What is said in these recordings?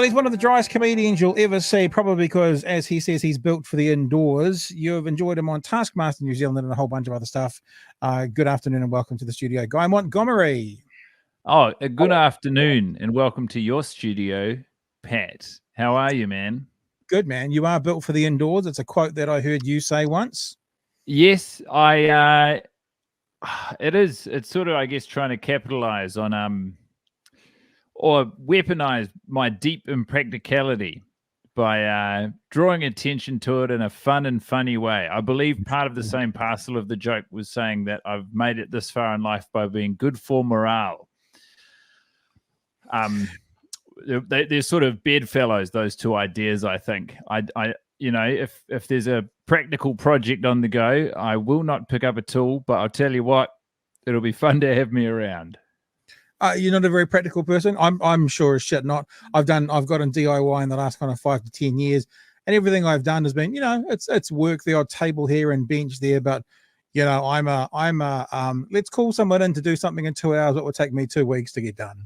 he's one of the driest comedians you'll ever see, probably because, as he says, he's built for the indoors. You've enjoyed him on Taskmaster New Zealand and a whole bunch of other stuff. Good afternoon and welcome to the studio, Guy Montgomery. Oh, a good afternoon and welcome to your studio, Pat. How are you, man? Good, man. You are built for the indoors. It's a quote that I heard you say once. Yes, it is. It's sort of, I guess, trying to capitalize on or weaponize my deep impracticality by drawing attention to it in a fun and funny way. I believe part of the same parcel of the joke was saying that I've made it this far in life by being good for morale. They're sort of bedfellows, those two ideas, I think. You know, if there's a practical project on the go, I will not pick up a tool, but I'll tell you what, it'll be fun to have me around. You're not a very practical person. I'm sure as shit not. I've gotten DIY in the last kind of 5 to 10 years, and everything I've done has been, you know, it's work, the odd table here and bench there, but you know, I'm a let's call someone in to do something in 2 hours. It would take me 2 weeks to get done.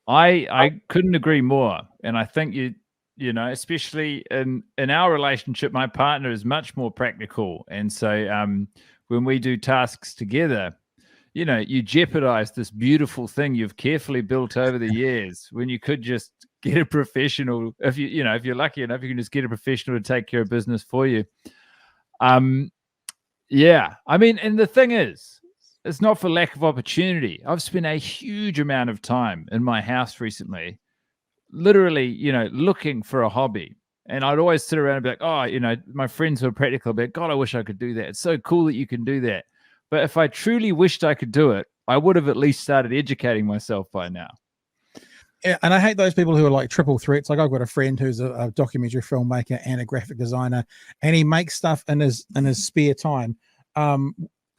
I couldn't agree more, and I think you know, especially in our relationship, my partner is much more practical, and so when we do tasks together, you know, you jeopardize this beautiful thing you've carefully built over the years when you could just get a professional. If you're lucky enough, you can just get a professional to take care of business for you. Yeah, I mean, and the thing is, it's not for lack of opportunity. I've spent a huge amount of time in my house recently, literally, you know, looking for a hobby. And I'd always sit around and be like, oh, you know, my friends who are practical, I'd be like, God, I wish I could do that. It's so cool that you can do that. But if I truly wished I could do it, I would have at least started educating myself by now. Yeah, and I hate those people who are like triple threats. Like I've got a friend who's a documentary filmmaker and a graphic designer, and he makes stuff in his spare time.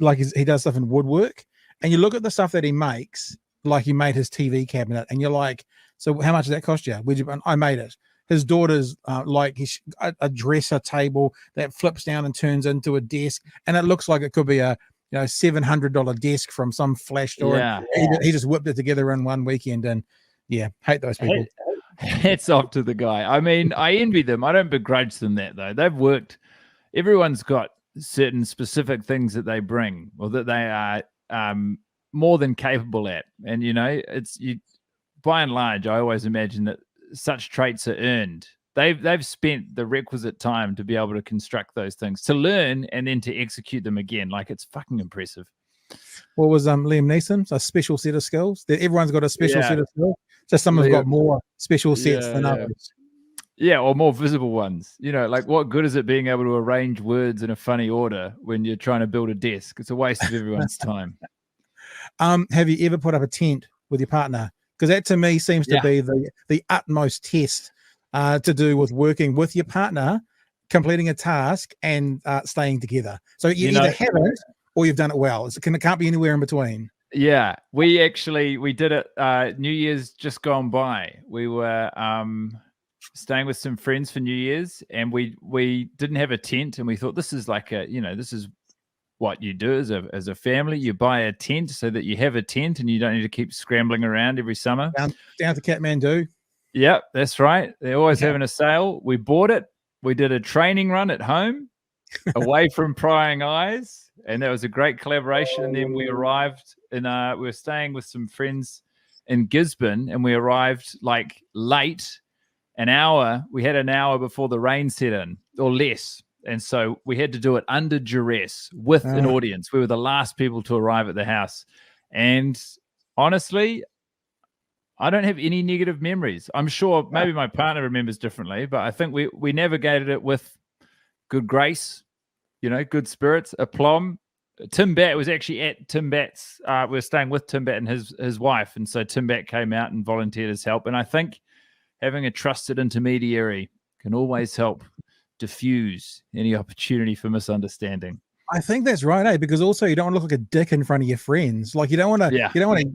Like he does stuff in woodwork, and you look at the stuff that he makes, like he made his TV cabinet, and you're like, so how much did that cost you? I made it. His daughter's like a dresser table that flips down and turns into a desk, and it looks like it could be a $700 desk from some flash store. Yeah. He just whipped it together in one weekend, and yeah, hate those people. Hats off to the guy. I mean, I envy them. I don't begrudge them that though. They've worked. Everyone's got certain specific things that they bring or that they are more than capable at, and you know, by and large, I always imagine that such traits are earned. They've spent the requisite time to be able to construct those things, to learn and then to execute them again. Like, it's fucking impressive. What was Liam Neeson's a special set of skills? Everyone's got a special set of skills. Just someone's got more special sets than others. Yeah, or more visible ones. You know, like what good is it being able to arrange words in a funny order when you're trying to build a desk? It's a waste of everyone's time. Have you ever put up a tent with your partner? Because that to me seems to be the utmost test to do with working with your partner, completing a task and staying together. So you either haven't or you've done it well. It can't be anywhere in between. Yeah, we did it New Year's just gone by. We were staying with some friends for New Year's, and we didn't have a tent, and we thought this is like this is what you do as a family. You buy a tent so that you have a tent and you don't need to keep scrambling around every summer. Down to Kathmandu. Yep, that's right. They're always having a sale. We bought it. We did a training run at home away from prying eyes, and that was a great collaboration. And then we arrived we were staying with some friends in Gisborne, and we arrived like late, we had an hour before the rain set in, or less. And so we had to do it under duress with an audience. We were the last people to arrive at the house. And honestly, I don't have any negative memories. I'm sure maybe my partner remembers differently, but I think we navigated it with good grace, you know, good spirits, aplomb. Tim Batt was actually at Tim Batt's. We were staying with Tim Batt and his wife. And so Tim Batt came out and volunteered his help. And I think having a trusted intermediary can always help diffuse any opportunity for misunderstanding. I think that's right, because also you don't want to look like a dick in front of your friends. Like you don't want to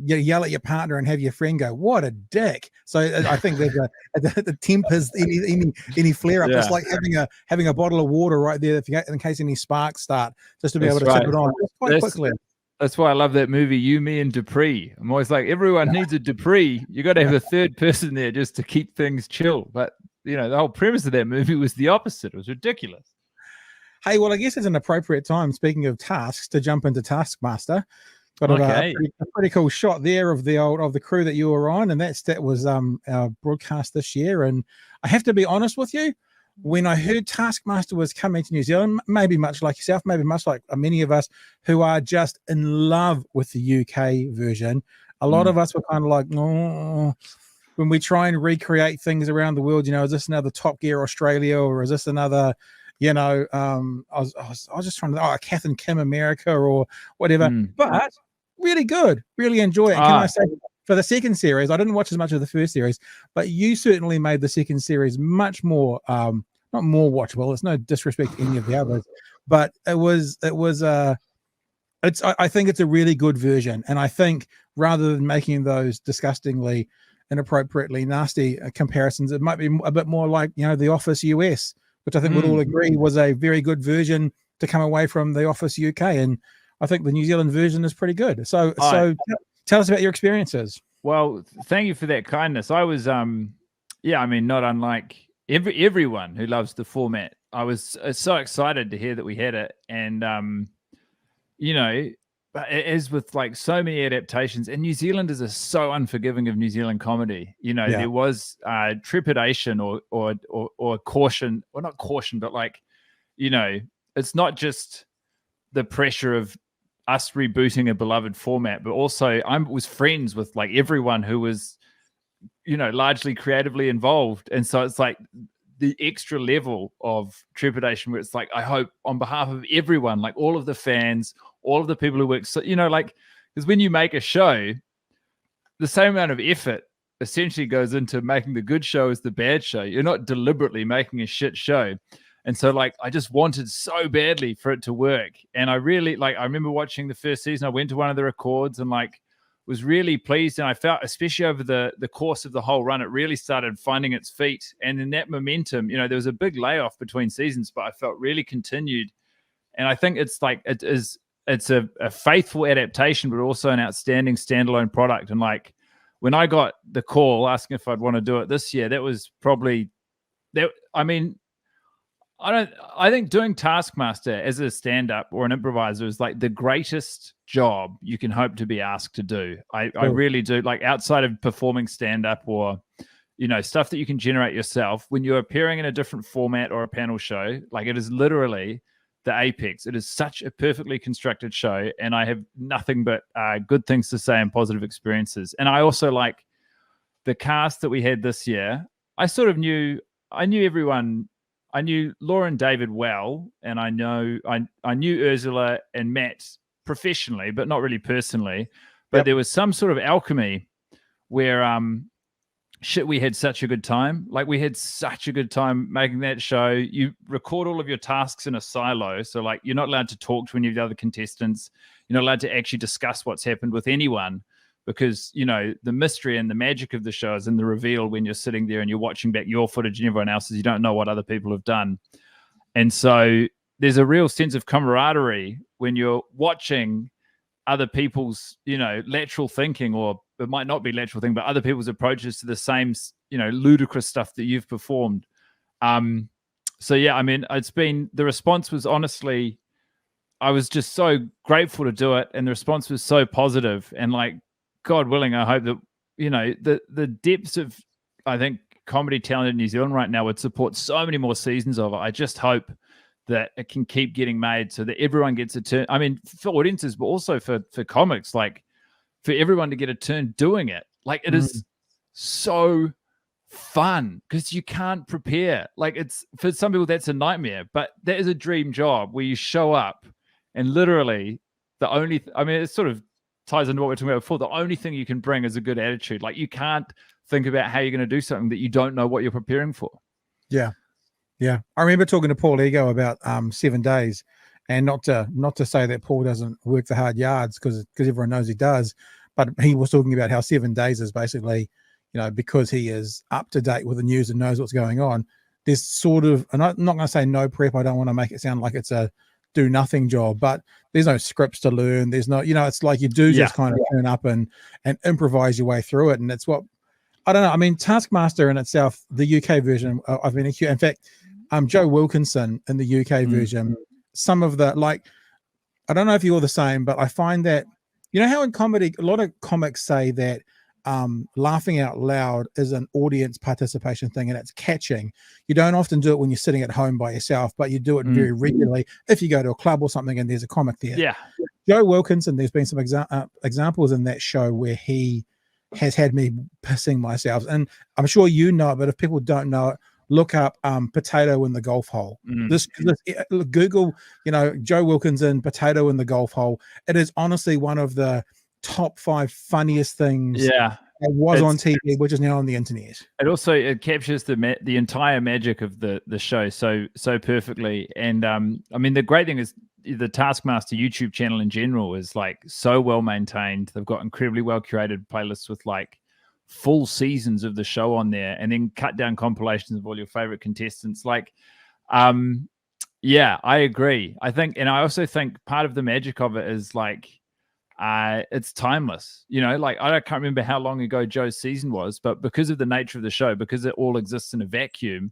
yell at your partner and have your friend go, "What a dick!" So I think there's the tempers any flare up. It's like having a bottle of water right there in case any sparks start, just to be able to tip it on quite quickly. That's why I love that movie, You, Me, and Dupree. I'm always like, everyone needs a Dupree. You got to have a third person there just to keep things chill. But, you know, the whole premise of that movie was the opposite. It was ridiculous. Hey, well, I guess it's an appropriate time, speaking of tasks, to jump into Taskmaster. Got a pretty cool shot there of the crew that you were on, and that was our broadcast this year. And I have to be honest with you, when I heard Taskmaster was coming to New Zealand, maybe much like yourself, maybe much like many of us who are just in love with the UK version, a lot of us were kind of like, oh, when we try and recreate things around the world, you know, is this another Top Gear Australia, or is this another, you know, I was just trying to, Kath and Kim America or whatever, but really good, really enjoy it. And can I say, for the second series, I didn't watch as much of the first series, but you certainly made the second series much more, not more watchable. It's no disrespect to any of the others, but I think it's a really good version. And I think rather than making those disgustingly, inappropriately nasty comparisons, it might be a bit more like, you know, The Office US, which I think we'd all agree was a very good version to come away from The Office UK. And I think the New Zealand version is pretty good. So tell us about your experiences. Well, thank you for that kindness. I was, I mean, not unlike everyone who loves the format. I was so excited to hear that we had it. And, you know, as with like so many adaptations, and New Zealanders are so unforgiving of New Zealand comedy. You know, there was trepidation or caution, or not caution, but like, you know, it's not just the pressure of us rebooting a beloved format, but also I was friends with like everyone who was, you know, largely creatively involved. And so it's like the extra level of trepidation where it's like, I hope on behalf of everyone, like all of the fans, all of the people who work, so, you know, like, because when you make a show, the same amount of effort essentially goes into making the good show as the bad show. You're not deliberately making a shit show. And so, like, I just wanted so badly for it to work. And I really, like, I remember watching the first season. I went to one of the records and, like, was really pleased. And I felt, especially over the course of the whole run, it really started finding its feet. And in that momentum, you know, there was a big layoff between seasons, but I felt really continued. And I think it's like, it's a faithful adaptation, but also an outstanding standalone product. And, like, when I got the call asking if I'd want to do it this year, that was probably that. I mean, I think doing Taskmaster as a stand-up or an improviser is like the greatest job you can hope to be asked to do. I really do. Like, outside of performing stand-up or, you know, stuff that you can generate yourself, when you're appearing in a different format or a panel show, like, it is literally the apex. It is such a perfectly constructed show, and I have nothing but good things to say and positive experiences. And I also like the cast that we had this year. I knew everyone. I knew Laura and David well, and I knew Ursula and Matt professionally, but not really personally. But there was some sort of alchemy where we had such a good time. Like, we had such a good time making that show. You record all of your tasks in a silo, so, like, you're not allowed to talk to any of the other contestants. You're not allowed to actually discuss what's happened with anyone, because, you know, the mystery and the magic of the show is in the reveal when you're sitting there and you're watching back your footage and everyone else's. You don't know what other people have done. And so there's a real sense of camaraderie when you're watching other people's, you know, lateral thinking, or it might not be lateral thinking, but other people's approaches to the same, you know, ludicrous stuff that you've performed. So, yeah, I mean, the response was honestly, I was just so grateful to do it. And the response was so positive. And, like, God willing, I hope that, you know, the depths of, I think, comedy talent in New Zealand right now would support so many more seasons of it. I just hope that it can keep getting made so that everyone gets a turn. I mean, for audiences, but also for comics, like, for everyone to get a turn doing it. Like, it is so fun because you can't prepare. Like, it's, for some people, that's a nightmare, but that is a dream job where you show up and literally it sort of ties into what we were talking about before. The only thing you can bring is a good attitude. Like, you can't think about how you're going to do something that you don't know what you're preparing for. Yeah. I remember talking to Paul Ego about 7 days, and not to say that Paul doesn't work the hard yards, because everyone knows he does, but he was talking about how 7 days is basically, you know, because he is up to date with the news and knows what's going on. There's sort of, and I'm not going to say no prep. I don't want to make it sound like it's a do nothing job, but there's no scripts to learn. There's no, it's like you do just kind of turn up and improvise your way through it. And it's what, I don't know. I mean, Taskmaster in itself, the UK version, I've been in fact, Joe Wilkinson in the UK version, some of the, like, I don't know if you're the same, but I find that, how in comedy, a lot of comics say that laughing out loud is an audience participation thing and it's catching. You don't often do it when you're sitting at home by yourself, but you do it very regularly if you go to a club or something and there's a comic there. Yeah. Joe Wilkinson, there's been some examples in that show where he has had me pissing myself, and I'm sure you know it, but if people don't know it, look up potato in the golf hole. This Google, Joe Wilkinson, potato in the golf hole. It is honestly one of the top 5 funniest things that was on TV, which is now on the internet. It captures the entire magic of the show so perfectly. And I mean, the great thing is the Taskmaster YouTube channel in general is like so well maintained. They've got incredibly well curated playlists with like full seasons of the show on there, and then cut down compilations of all your favorite contestants. Like, yeah, I agree. I think, and I also think part of the magic of it is like, it's timeless. Like I can't remember how long ago Joe's season was, but because of the nature of the show, because it all exists in a vacuum,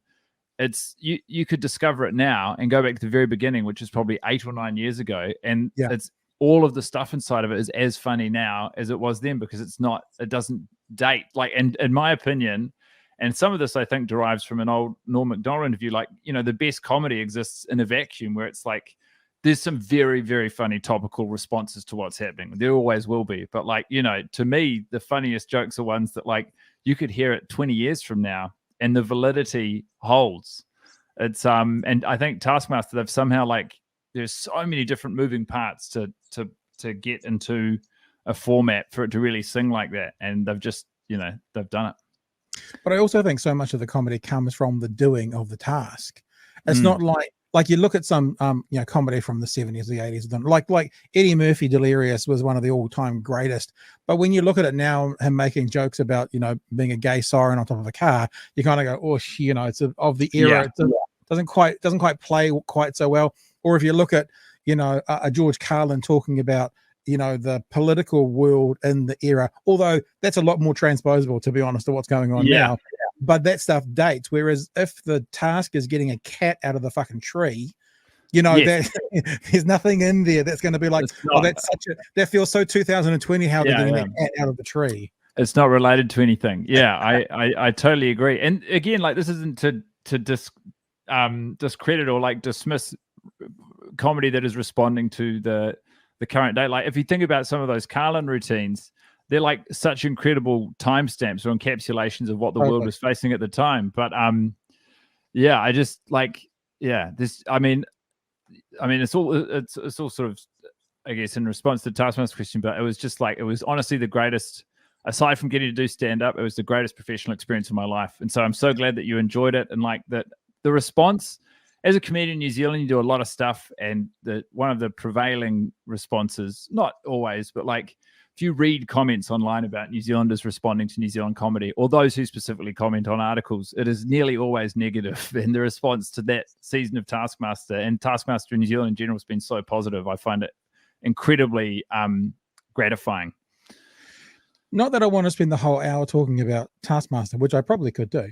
it's you could discover it now and go back to the very beginning, which is probably 8 or 9 years ago, and it's all of the stuff inside of it is as funny now as it was then, because it doesn't date. Like, and in my opinion, and some of this I think derives from an old Norm Macdonald interview, like, the best comedy exists in a vacuum, where it's like there's some very, very funny topical responses to what's happening. There always will be. But like, to me, the funniest jokes are ones that like you could hear it 20 years from now and the validity holds. It's and I think Taskmaster, they've somehow, like, there's so many different moving parts to get into a format for it to really sing like that. And they've just, they've done it. But I also think so much of the comedy comes from the doing of the task. It's not like you look at some comedy from the 70s, the 80s, like Eddie Murphy Delirious was one of the all-time greatest. But when you look at it now, him making jokes about being a gay siren on top of a car, you kind of go, oh, it's of the era. It doesn't quite play quite so well. Or if you look at a George Carlin talking about the political world in the era, although that's a lot more transposable, to be honest, to what's going on now. But that stuff dates. Whereas if the task is getting a cat out of the fucking tree, there's nothing in there that's going to be like, that feels so 2020 how they're getting that cat out of the tree. It's not related to anything. Yeah, I totally agree. And again, like, this isn't to discredit or like dismiss comedy that is responding to the current day. Like, if you think about some of those Carlin routines, they're like such incredible timestamps or encapsulations of what the world was facing at the time. But I just like, this. I mean, it's all sort of, I guess, in response to the Taskmaster question. But it was just like, it was honestly the greatest. Aside from getting to do stand up, it was the greatest professional experience of my life. And so I'm so glad that you enjoyed it. And like that, the response. As a comedian in New Zealand, you do a lot of stuff, and one of the prevailing responses, not always, but like if you read comments online about New Zealanders responding to New Zealand comedy, or those who specifically comment on articles, it is nearly always negative. And the response to that season of Taskmaster, and Taskmaster in New Zealand in general, has been so positive. I find it incredibly gratifying. Not that I want to spend the whole hour talking about Taskmaster, which I probably could do,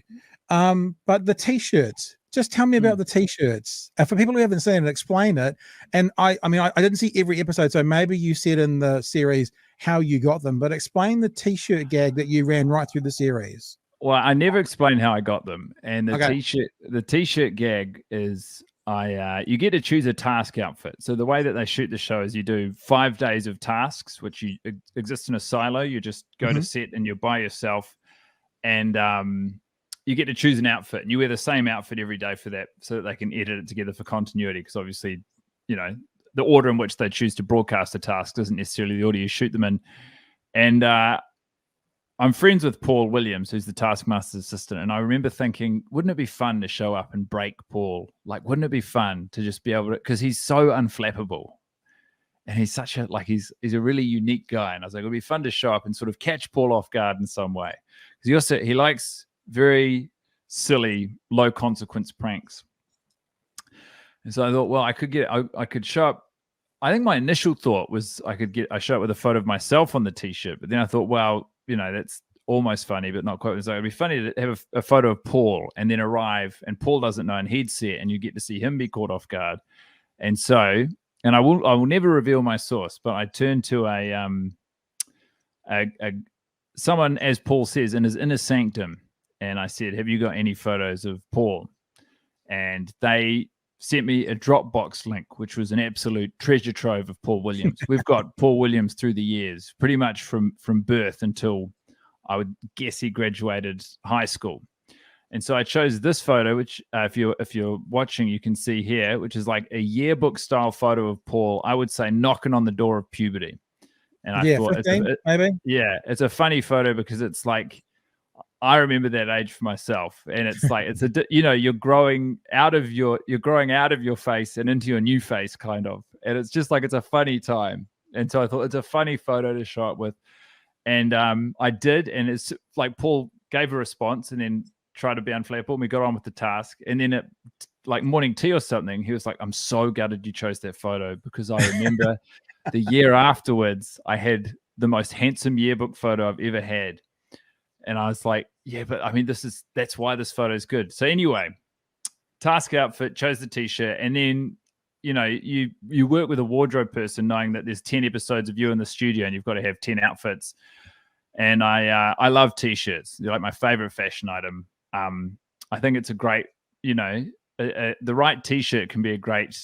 but the T-shirts. Just tell me about the T-shirts. For people who haven't seen it, explain it. And I didn't see every episode, so maybe you said in the series how you got them, but explain the T-shirt gag that you ran right through the series. Well, I never explained how I got them. And the T-shirt gag is you get to choose a task outfit. So the way that they shoot the show is you do 5 days of tasks, which you exist in a silo. You just go to set and you're by yourself, and you get to choose an outfit, and you wear the same outfit every day for that, so that they can edit it together for continuity. Because obviously, the order in which they choose to broadcast a task isn't necessarily the order you shoot them in. And I'm friends with Paul Williams, who's the Taskmaster's assistant. And I remember thinking, wouldn't it be fun to show up and break Paul? Like, wouldn't it be fun to just be able to, because he's so unflappable. And he's such a, like, he's a really unique guy. And I was like, it would be fun to show up and sort of catch Paul off guard in some way. Because he likes very silly, low consequence pranks. And so I thought, well, I could show up. I think my initial thought was I show up with a photo of myself on the t-shirt, but then I thought, well, that's almost funny, but not quite. So it'd be funny to have a photo of Paul and then arrive, and Paul doesn't know, and he'd see it, and you get to see him be caught off guard. And so, and I will never reveal my source, but I turned to someone, as Paul says, in his inner sanctum, and I said, "Have you got any photos of Paul?" And they sent me a Dropbox link, which was an absolute treasure trove of Paul Williams. We've got Paul Williams through the years, pretty much from birth until I would guess he graduated high school. And so I chose this photo, which if you're watching, you can see here, which is like a yearbook style photo of Paul, I would say knocking on the door of puberty. And I thought, 15, maybe. Yeah, it's a funny photo because it's like, I remember that age for myself, and it's like you're growing out of your face and into your new face, kind of, and it's just like it's a funny time. And so I thought it's a funny photo to show up with, and I did, and it's like Paul gave a response and then tried to be unflappable, and we got on with the task. And then at like morning tea or something, he was like, "I'm so gutted you chose that photo because I remember the year afterwards, I had the most handsome yearbook photo I've ever had." And I was like, yeah, but I mean, that's why this photo is good. So anyway, task outfit, chose the t-shirt. And then, you work with a wardrobe person knowing that there's 10 episodes of you in the studio and you've got to have 10 outfits. And I love t-shirts. They're like my favorite fashion item. I think it's a great, the right t-shirt can be a great,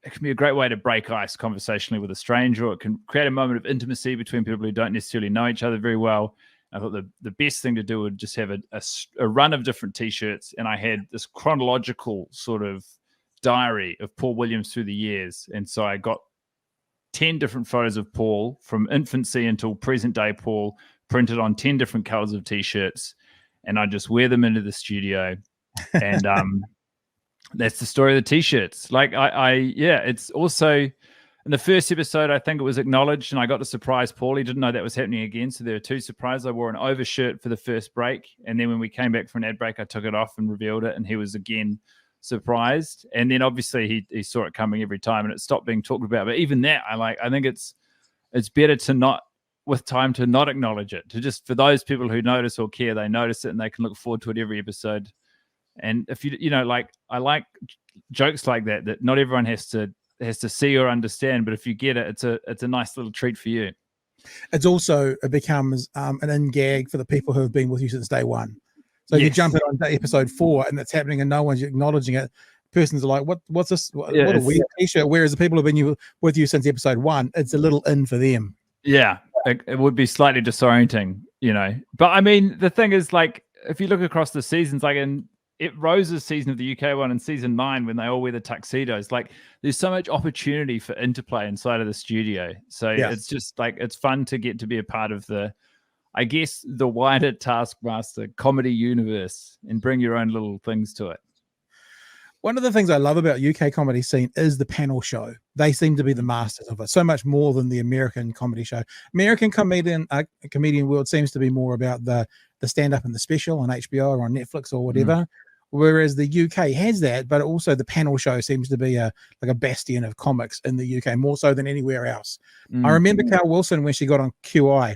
it can be a great way to break ice conversationally with a stranger, or it can create a moment of intimacy between people who don't necessarily know each other very well. I thought the best thing to do would just have a run of different t-shirts, and I had this chronological sort of diary of Paul Williams through the years. And so I got 10 different photos of Paul from infancy until present day Paul, printed on 10 different colors of t-shirts, and I just wear them into the studio. And that's the story of the t-shirts. Like it's also in the first episode, I think it was acknowledged, and I got to surprise Paul. He didn't know that was happening again. So there were two surprises. I wore an overshirt for the first break, and then when we came back for an ad break, I took it off and revealed it, and he was again surprised. And then obviously he saw it coming every time, and it stopped being talked about. But even that, I think it's better to not, with time, to not acknowledge it. To just, for those people who notice or care, they notice it and they can look forward to it every episode. And if I like jokes like that not everyone has to see or understand, but if you get it, it's a nice little treat for you. It becomes an in gag for the people who have been with you since day one. So if you jump in on episode 4 and it's happening and no one's acknowledging it, persons are like, what's this? What a weird t-shirt. Whereas the people who've been with you since episode 1, it's a little in for them. Yeah, it would be slightly disorienting, But I mean, the thing is, like, if you look across the seasons, like in Rose's season of the UK one and season 9, when they all wear the tuxedos, like there's so much opportunity for interplay inside of the studio. So it's just like, it's fun to get to be a part of the wider Taskmaster comedy universe and bring your own little things to it. One of the things I love about UK comedy scene is the panel show. They seem to be the masters of it, so much more than the American comedy show. American comedian world seems to be more about the stand-up and the special on HBO or on Netflix or whatever. Whereas the UK has that, but also the panel show seems to be a bastion of comics in the UK, more so than anywhere else. I remember Carl Wilson when she got on QI,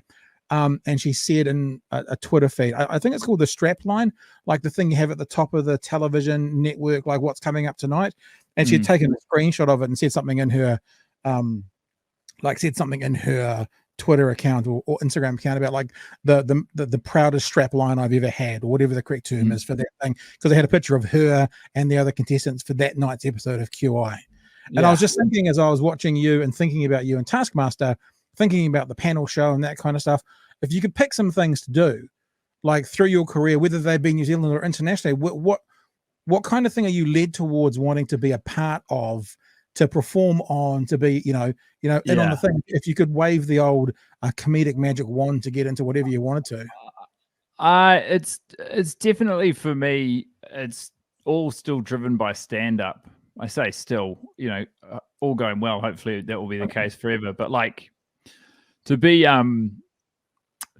and she said in a Twitter feed, I think it's called the strap line, like the thing you have at the top of the television network, like what's coming up tonight. And she had taken a screenshot of it and said something in her, Twitter account or Instagram account about like the proudest strap line I've ever had, or whatever the correct term is for that thing, because they had a picture of her and the other contestants for that night's episode of QI. And I was just thinking, as I was watching you and thinking about you and Taskmaster, thinking about the panel show and that kind of stuff, if you could pick some things to do, like through your career, whether they be New Zealand or internationally, what kind of thing are you led towards wanting to be a part of, to perform on, to be, in on the thing? If you could wave the old comedic magic wand to get into whatever you wanted to. It's definitely, for me, it's all still driven by stand-up. I say still, all going well. Hopefully that will be the case forever. But like to be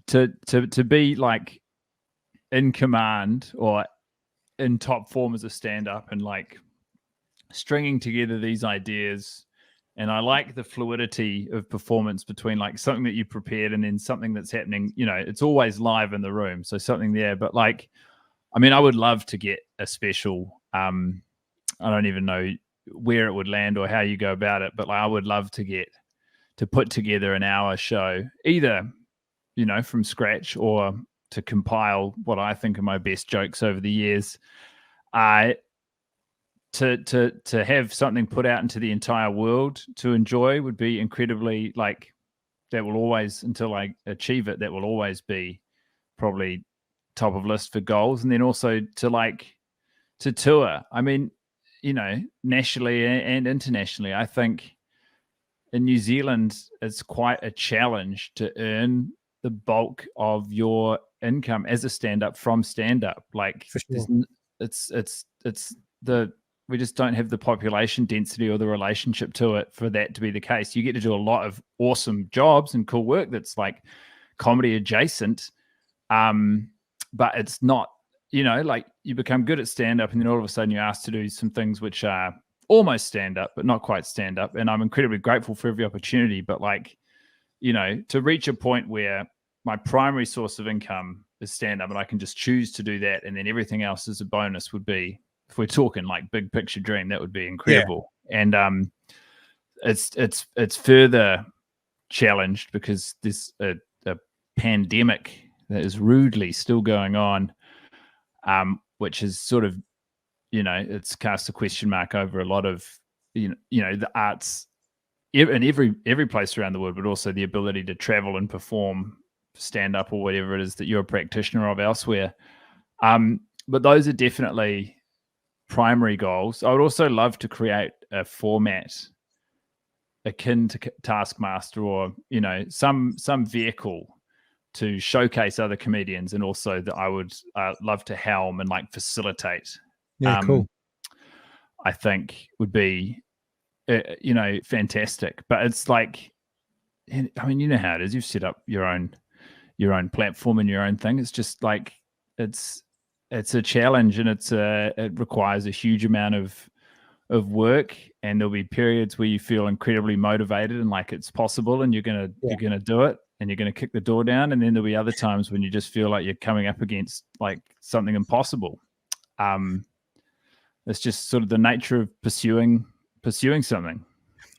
to be like in command or in top form as a stand-up and like stringing together these ideas. And I like the fluidity of performance between like something that you prepared and then something that's happening. You know, it's always live in the room, so something there. But like, I mean, I would love to get a special. I don't even know where it would land or how you go about it, but like, I would love to put together an hour show, either, you know, from scratch or to compile what I think are my best jokes over the years. To have something put out into the entire world to enjoy would be incredibly, like, that will always, until I achieve it, that will always be probably top of list for goals. And then also to tour. I mean, you know, nationally and internationally, I think in New Zealand, it's quite a challenge to earn the bulk of your income as a stand-up from stand-up. Like, For sure. we just don't have the population density or the relationship to it for that to be the case. You get to do a lot of awesome jobs and cool work that's like comedy adjacent, but it's not, you know, like you become good at stand-up and then all of a sudden you're asked to do some things which are almost stand-up but not quite stand-up. And I'm incredibly grateful for every opportunity, but like, you know, to reach a point where my primary source of income is stand-up and I can just choose to do that and then everything else as a bonus would be, if we're talking like big picture dream, that would be incredible. Yeah. And it's further challenged because there's a pandemic that is rudely still going on, which is sort of, you know, it's cast a question mark over a lot of, you know, the arts in every place around the world, but also the ability to travel and perform stand up or whatever it is that you're a practitioner of elsewhere. But those are definitely primary goals. I would also love to create a format akin to Taskmaster, or, you know, some vehicle to showcase other comedians, and also that I would love to helm and like facilitate. Yeah, cool. I think would be, you know, fantastic. But it's like, I mean, you know how it is. You've set up your own platform and your own thing. It's just like it's a challenge, and it requires a huge amount of work, and there'll be periods where you feel incredibly motivated and like it's possible, and you're gonna do it, and you're gonna kick the door down, and then there'll be other times when you just feel like you're coming up against like something impossible. It's just sort of the nature of pursuing something.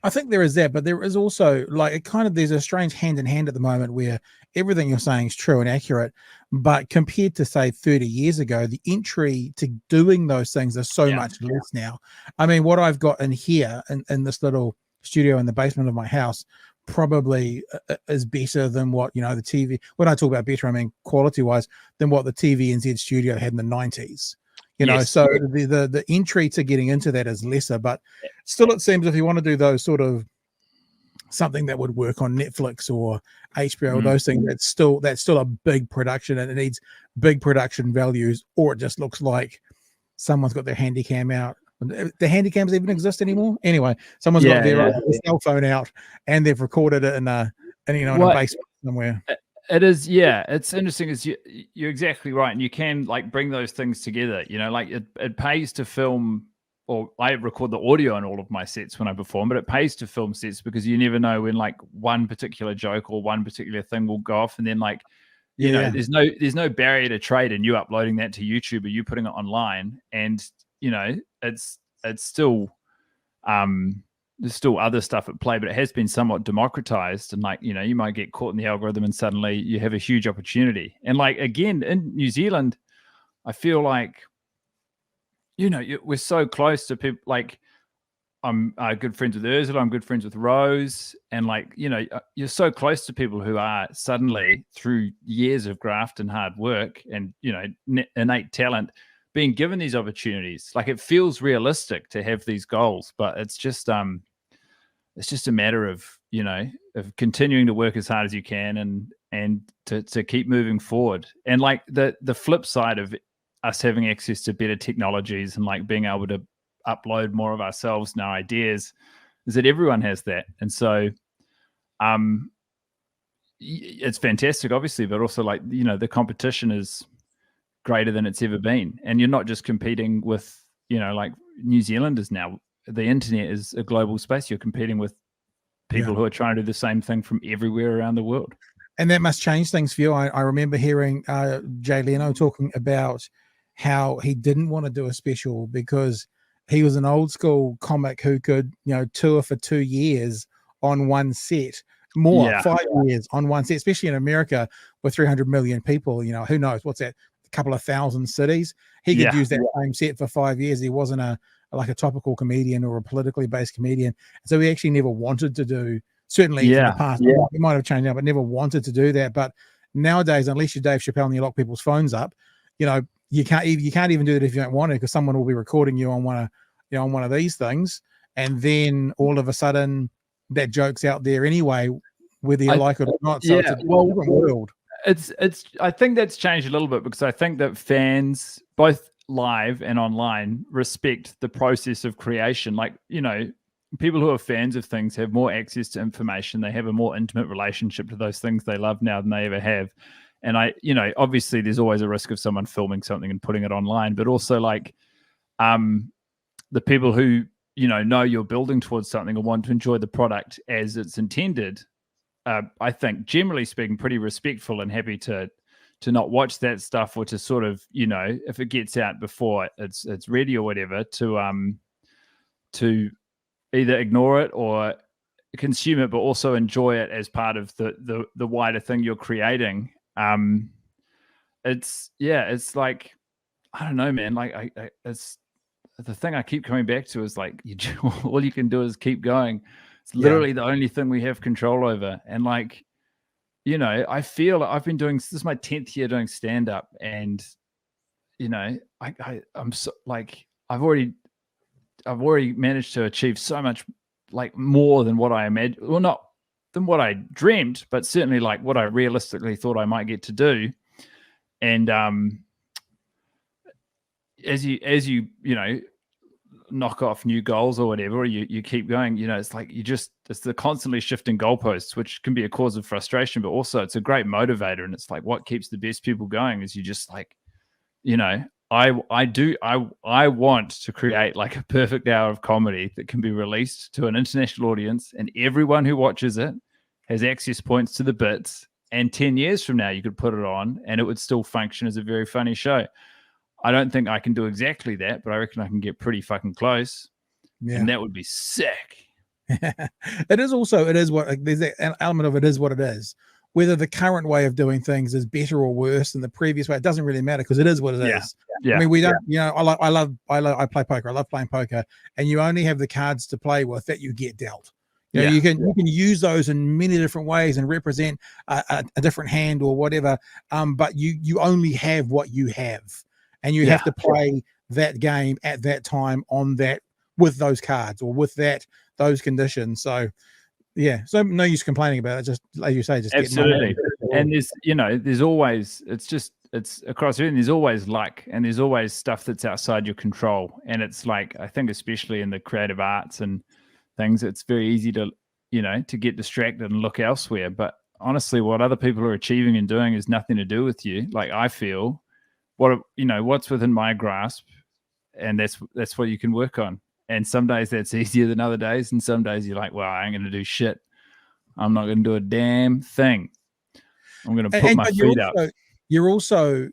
I think there is that, but there is also like there's a strange hand in hand at the moment where everything you're saying is true and accurate, but compared to say 30 years ago, the entry to doing those things is so much less now. I mean, what I've got in here in this little studio in the basement of my house probably is better than what, you know, the TV, when I talk about better, I mean quality wise, than what the TV NZ studio had in the 90s. You know, so the entry to getting into that is lesser, but still it seems if you want to do those sort of something that would work on Netflix or HBO, those things, that's still a big production, and it needs big production values, or it just looks like someone's got their handy cam out. The handy cams even exist anymore? Anyway, someone's got their cell phone out and they've recorded it in a basement somewhere. It is, yeah. It's interesting. You're exactly right, and you can like bring those things together. You know, like it pays to film, or I record the audio on all of my sets when I perform, but it pays to film sets because you never know when like one particular joke or one particular thing will go off, and then like, you know, there's no barrier to trade in you uploading that to YouTube or you putting it online, and you know, it's still there's still other stuff at play, but it has been somewhat democratized, and like, you know, you might get caught in the algorithm and suddenly you have a huge opportunity. And like, again, in New Zealand, I feel like, you know, we're so close to people. Like, I'm good friends with Ursula, I'm good friends with Rose, and like, you know, you're so close to people who are suddenly, through years of graft and hard work and, you know, innate talent, being given these opportunities. Like, it feels realistic to have these goals, but it's just a matter of, you know, of continuing to work as hard as you can and to keep moving forward. And like the flip side of us having access to better technologies and like being able to upload more of ourselves and our ideas is that everyone has that. And so it's fantastic, obviously, but also like, you know, the competition is greater than it's ever been. And you're not just competing with, like New Zealanders now. The internet is a global space. You're competing with people who are trying to do the same thing from everywhere around the world. And that must change things for you. I remember hearing Jay Leno talking about how he didn't want to do a special because he was an old school comic who could, tour for 2 years on one set, 5 years on one set, especially in America with 300 million people. Who knows what's that? A couple of thousand cities. He could use that same set for 5 years. He wasn't a topical comedian or a politically based comedian. So he actually never wanted to do, certainly in the past, it might have changed now, but never wanted to do that. But nowadays, unless you're Dave Chappelle and you lock people's phones up, you can't even do it if you don't want to, because someone will be recording you on one of these things. And then all of a sudden that joke's out there anyway, whether you like it or not. So it's a different world. I think that's changed a little bit, because I think that fans, both live and online, respect the process of creation. Like, people who are fans of things have more access to information. They have a more intimate relationship to those things they love now than they ever have. And obviously there's always a risk of someone filming something and putting it online, but also like the people who, know you're building towards something or want to enjoy the product as it's intended, I think, generally speaking, pretty respectful and happy to not watch that stuff, or to sort of, if it gets out before it's ready or whatever, to either ignore it or consume it, but also enjoy it as part of the wider thing you're creating. It's like, I don't know, man. Like it's the thing I keep coming back to is like, all you can do is keep going. It's literally the only thing we have control over. And like, I feel like I've been doing, this is my 10th year doing stand-up, and I'm so like, I've already managed to achieve so much, like more than what I imagined. Well, not than what I dreamt, but certainly like what I realistically thought I might get to do. And as you knock off new goals or whatever, or you keep going, it's like it's the constantly shifting goalposts, which can be a cause of frustration, but also it's a great motivator. And it's like, what keeps the best people going is you just like, I want to create like a perfect hour of comedy that can be released to an international audience, and everyone who watches it has access points to the bits. And 10 years from now, you could put it on and it would still function as a very funny show. I don't think I can do exactly that, but I reckon I can get pretty fucking close. Yeah. And that would be sick. There's an element of it is what it is. Whether the current way of doing things is better or worse than the previous way, it doesn't really matter, because it is what it is. Yeah. I mean, we don't, I play poker. I love playing poker, and you only have the cards to play with that you get dealt. You can use those in many different ways and represent a different hand or whatever. But you only have what you have, and you have to play that game at that time on that, with those cards or with those conditions. So so no use complaining about it. Just like you say, just absolutely. And there's always, it's across everything. There's always luck, and there's always stuff that's outside your control. And it's like, I think especially in the creative arts and things, it's very easy to get distracted and look elsewhere. But honestly, what other people are achieving and doing has nothing to do with you. Like, I feel what's within my grasp, and that's what you can work on. And some days that's easier than other days, and some days you're like, well, I ain't gonna do shit. I'm not gonna do a damn thing. I'm gonna put my feet up. You're also,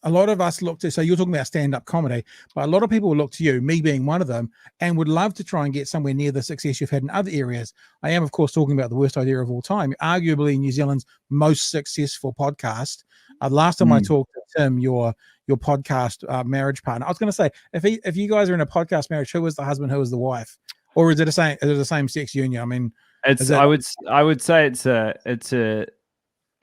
a lot of us look to, so you're talking about stand-up comedy, but a lot of people will look to you, me being one of them, and would love to try and get somewhere near the success you've had in other areas. I am, of course, talking about the worst idea of all time, arguably New Zealand's most successful podcast. Last time I talked to Tim, your podcast marriage partner, I was going to say, if you guys are in a podcast marriage, who was the husband, who was the wife, or is it a same sex union? I mean, I would say it's a.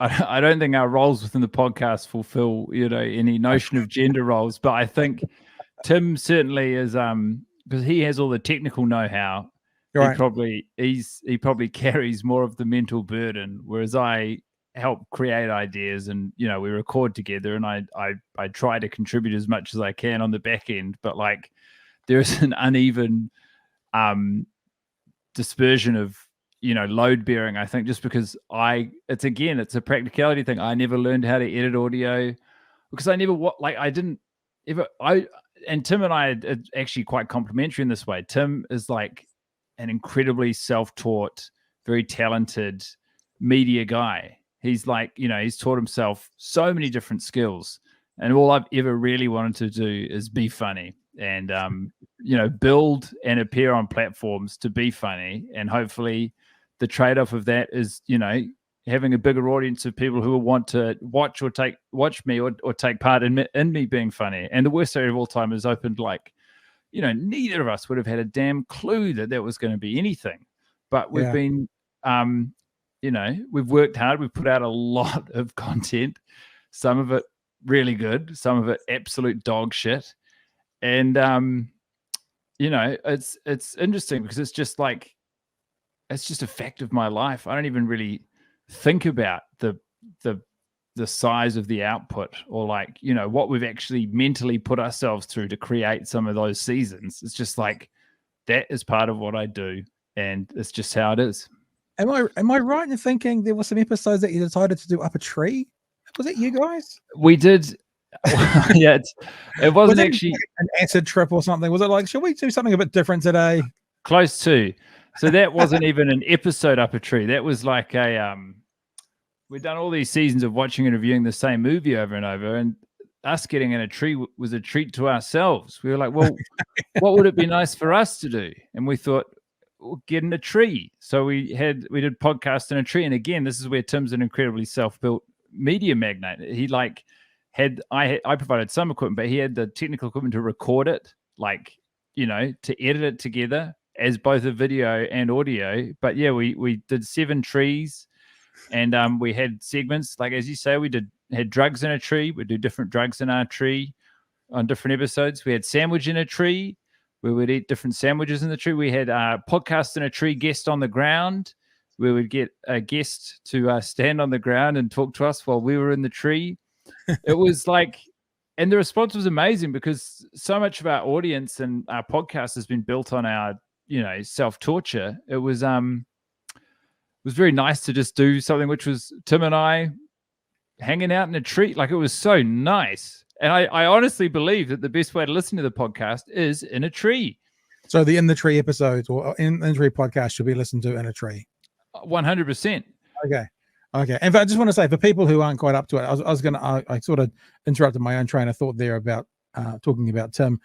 I don't think our roles within the podcast fulfill, any notion of gender roles, but I think Tim certainly is, because he has all the technical know-how. Right. He probably carries more of the mental burden, whereas I help create ideas, and we record together, and I try to contribute as much as I can on the back end, but like there's an uneven dispersion of load bearing, I think, just because it's a practicality thing. I never learned how to edit audio. because I never I didn't ever and Tim and I are actually quite complimentary in this way. Tim is like an incredibly self-taught, very talented media guy. He's like, he's taught himself so many different skills, and all I've ever really wanted to do is be funny and build and appear on platforms to be funny. And hopefully the trade-off of that is, having a bigger audience of people who will want to watch me or take part in me being funny. And the worst area of all time is opened neither of us would have had a damn clue that was going to be anything. But we've been, we've worked hard. We've put out a lot of content, some of it really good, some of it absolute dog shit. And, it's interesting because it's just a fact of my life. I don't even really think about the size of the output or what we've actually mentally put ourselves through to create some of those seasons. It's just that is part of what I do, and it's just how it is. Am I right in thinking there were some episodes that you decided to do up a tree? Was it you guys? We did. Yeah, it wasn't actually an acid trip or something. Was it like, should we do something a bit different today? Close to. So that wasn't even an episode up a tree. That was like we'd done all these seasons of watching and reviewing the same movie over and over, and us getting in a tree was a treat to ourselves. We were like, well, what would it be nice for us to do? And we thought, we'll get in a tree. So we did podcast in a tree. And again, this is where Tim's an incredibly self-built media magnate. He I provided some equipment, but he had the technical equipment to record it, to edit it together as both a video and audio. But yeah, we did 7 trees, and we had segments, like as you say, had drugs in a tree. We do different drugs in our tree on different episodes. We had sandwich in a tree. We would eat different sandwiches in the tree. We had podcast in a tree, guest on the ground. We would get a guest to stand on the ground and talk to us while we were in the tree. It was and the response was amazing because so much of our audience and our podcast has been built on our, self-torture. It was very nice to just do something which was Tim and I hanging out in a tree. It was so nice. And I honestly believe that the best way to listen to the podcast is in a tree. So the In the Tree episodes or in the Tree podcast should be listened to in a tree. 100%. Okay. And I just want to say, for people who aren't quite up to it, I sort of interrupted my own train of thought there about talking about Tim.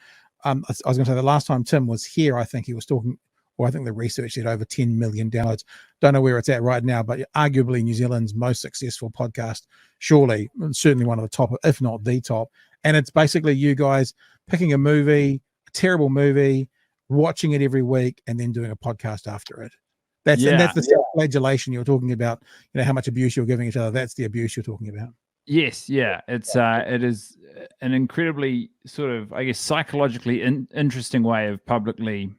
I was going to say the last time Tim was here, I think he was talking, or I think the research said over 10 million downloads. Don't know where it's at right now, but arguably New Zealand's most successful podcast, surely, certainly one of the top, if not the top. And it's basically you guys picking a terrible movie, watching it every week, and then doing a podcast after it. And that's the self-flagellation you're talking about, how much abuse you're giving each other. That's the abuse you're talking about. Yes, yeah. It is an incredibly sort of, I guess, psychologically interesting way of publicly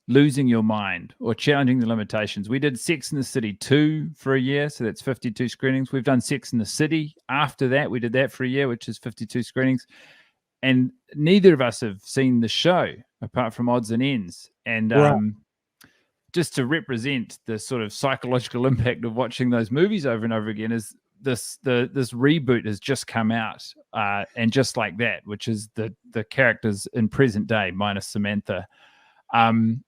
losing your mind or challenging the limitations. We did Sex in the City 2 for a year, so that's 52 screenings. We've done Sex in the City. After that, we did that for a year, which is 52 screenings. And neither of us have seen the show, apart from odds and ends. And just to represent the sort of psychological impact of watching those movies over and over again is this reboot has just come out, and just like that, which is the characters in present day minus Samantha. And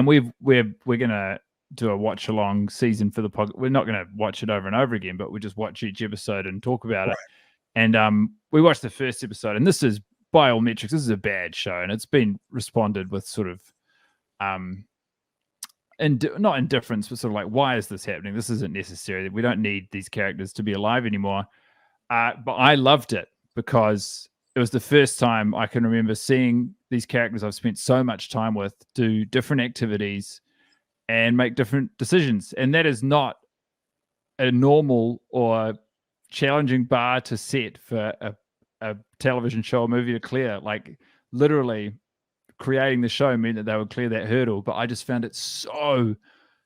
we're gonna do a watch along season for the podcast. We're not gonna watch it over and over again, but we just watch each episode and talk about it. And we watched the first episode, and this is Biometrics. This is a bad show, and it's been responded with sort of and not indifference, but sort of why is this happening? This isn't necessary. We don't need these characters to be alive anymore. But I loved it because it was the first time I can remember seeing these characters I've spent so much time with do different activities and make different decisions. And that is not a normal or challenging bar to set for a television show or movie to clear. Literally creating the show meant that they would clear that hurdle, but I just found it so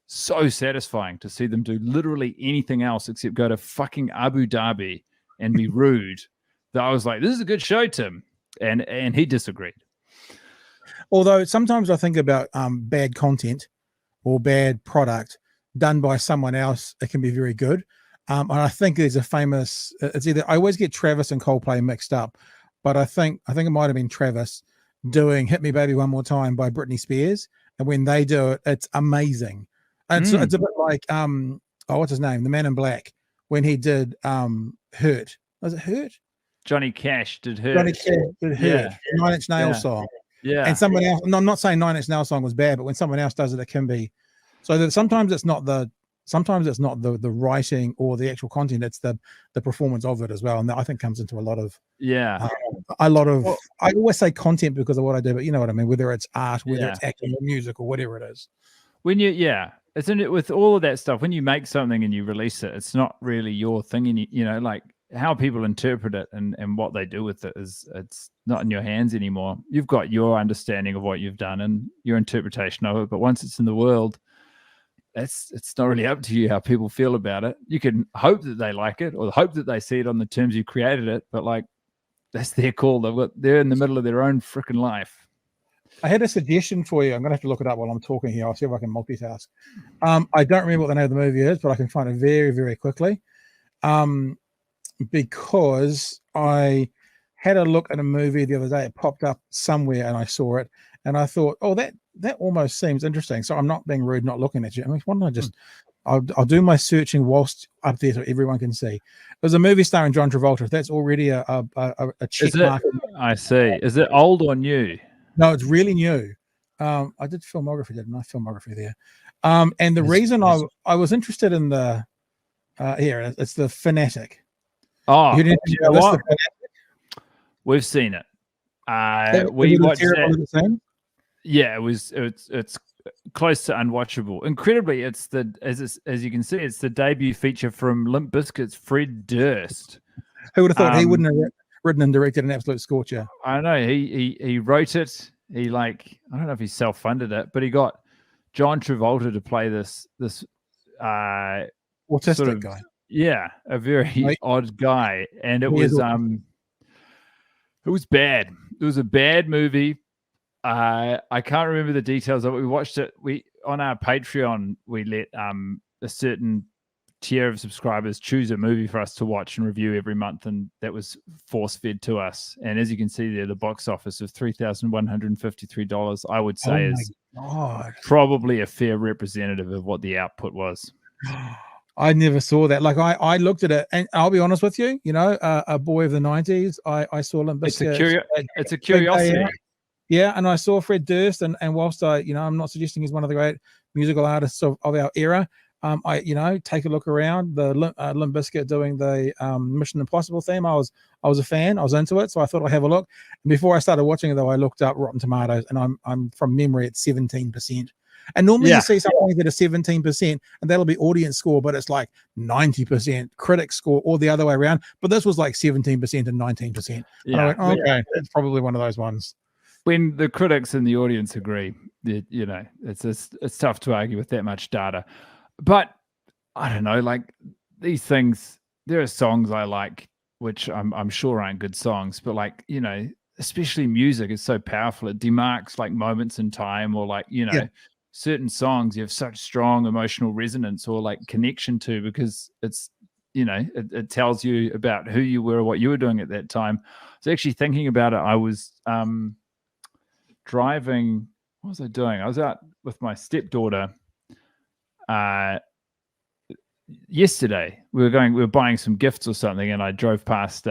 satisfying to see them do literally anything else except go to fucking Abu Dhabi and be rude. That I was like, this is a good show, Tim. And he disagreed. Although sometimes I think about bad content or bad product done by someone else, it can be very good. And I think there's a famous. It's either I always get Travis and Coldplay mixed up, but I think it might have been Travis doing "Hit Me Baby One More Time" by Britney Spears, and when they do it, it's amazing. And it's a bit like what's his name, the Man in Black, when he did "Hurt." Was it "Hurt"? Johnny Cash did "Hurt." Johnny Cash did "Hurt." 9 Inch Nails song. Yeah. And someone else. No, I'm not saying 9 Inch Nails song was bad, but when someone else does it, it can be. So that sometimes it's not the writing or the actual content, it's the performance of it as well, and that I think comes into a lot of I always say content because of what I do, but you know what I mean, whether it's art, whether it's acting or music or whatever it is. When it's in it with all of that stuff. When you make something and you release it, it's not really your thing, and you know, like how people interpret it and what they do with it it's not in your hands anymore. You've got your understanding of what you've done and your interpretation of it, but once it's in the world, it's not really up to you how people feel about it. You can hope that they like it or hope that they see it on the terms you created it, but like that's their call. They're in the middle of their own freaking life. I had a suggestion for you. I'm gonna have to look it up while I'm talking here. I'll see if I can multitask. I don't remember what the name of the movie is, but I can find it very, very quickly. Because I had a look at a movie the other day. It popped up somewhere and I saw it and I thought, oh, that almost seems interesting. So I'm not being rude, not looking at you. I mean, why don't I just I'll do my searching whilst up there so everyone can see. There's a movie starring John Travolta. That's already a check mark. I see. Is it old or new? No, it's really new. I did filmography, didn't I? Filmography there. And the reason I was interested in the here, it's the Fanatic. Oh, you know what? We've seen it. We watched it. Yeah, it's close to unwatchable. Incredibly, it's as you can see, it's the debut feature from Limp Bizkit's Fred Durst. Who would have thought he wouldn't have written and directed an absolute scorcher? I know he wrote it. I don't know if he self-funded it, but he got John Travolta to play this autistic sort of guy. Yeah, a very odd guy, and it was bad. It was a bad movie. I can't remember the details of it. We watched it. We on our Patreon we let a certain tier of subscribers choose a movie for us to watch and review every month, and that was force fed to us. And as you can see there, the box office of $3,153, I would say, is probably a fair representative of what the output was. I never saw that. Like I looked at it, and I'll be honest with you. You know, a boy of the '90s. I saw Limp Bizkit. It's a curiosity. Yeah, and I saw Fred Durst, and whilst I'm not suggesting he's one of the great musical artists of our era. I take a look around the Limp Bizkit doing the Mission Impossible theme. I was a fan. I was into it, so I thought I'd have a look. And before I started watching it, though, I looked up Rotten Tomatoes, and I'm from memory at 17%. And normally you see something that is 17%, and that'll be audience score, but it's like 90% critic score, or the other way around. But this was like 17% and 19%. Yeah, and I went, okay, it's probably one of those ones. When the critics and the audience agree, it's tough to argue with that much data. But I don't know, like these things. There are songs I like, which I'm sure aren't good songs, but like especially music is so powerful. It demarks like moments in time, or like certain songs you have such strong emotional resonance or like connection to, because it's it tells you about who you were, what you were doing at that time. I was actually thinking about it. I was driving. What was I doing? I was out with my stepdaughter yesterday. We were buying some gifts or something, and I drove past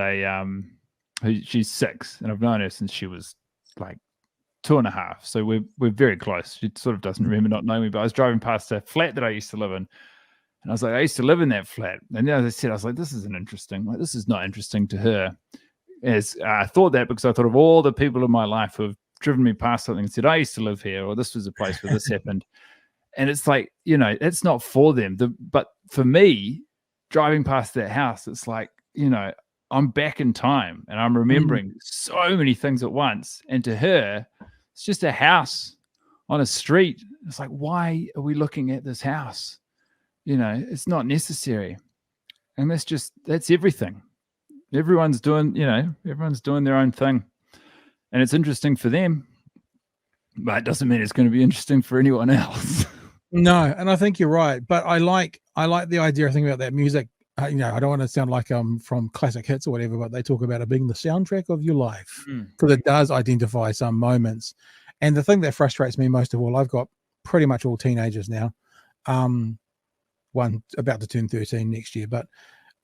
she's 6, and I've known her since she was like 2.5, so we're very close. She sort of doesn't remember not knowing me, but I was driving past a flat that I used to live in, and I was like, I used to live in that flat. And as I said, I was like, this isn't interesting. Like, this is not interesting to her. As I thought that because I thought of all the people in my life who have driven me past something and said, I used to live here, or this was a place where this happened. And it's like, it's not for them. But for me, driving past that house, it's like, I'm back in time and I'm remembering so many things at once. And to her, it's just a house on a street. It's like, why are we looking at this house? It's not necessary. And that's everything. Everyone's doing their own thing. And it's interesting for them, but it doesn't mean it's going to be interesting for anyone else. No, and I think you're right. But I like the idea of thinking about that music you know, I don't want to sound like I'm from Classic Hits or whatever, but they talk about it being the soundtrack of your life, because it does identify some moments. And the thing that frustrates me most of all, I've got pretty much all teenagers now. One about to turn 13 next year, but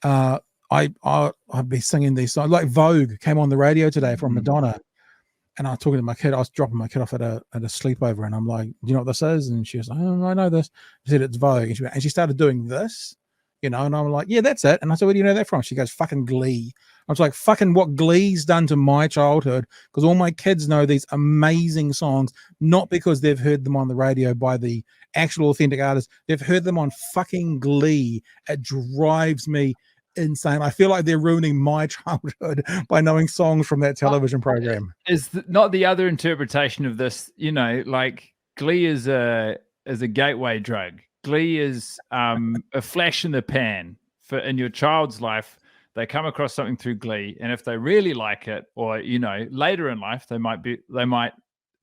I'd be singing these songs. Like Vogue came on the radio today from Madonna, and I was talking to my kid. I was dropping my kid off at a sleepover, and I'm like, "Do you know what this is?" And she was like, "Oh, I know this." I said, "It's Vogue," and she started doing this, you know. And I'm like, "Yeah, that's it." And I said, "Where do you know that from?" She goes, "Fucking Glee." I was like, "Fucking what Glee's done to my childhood?" Because all my kids know these amazing songs, not because they've heard them on the radio by the actual authentic artists. They've heard them on fucking Glee. It drives me insane. I feel like they're ruining my childhood by knowing songs from that television program. Is not the other interpretation of this, you know, like Glee is a gateway drug. Glee is a flash in the pan for in your child's life. They come across something through Glee, and if they really like it, or you know, later in life, they might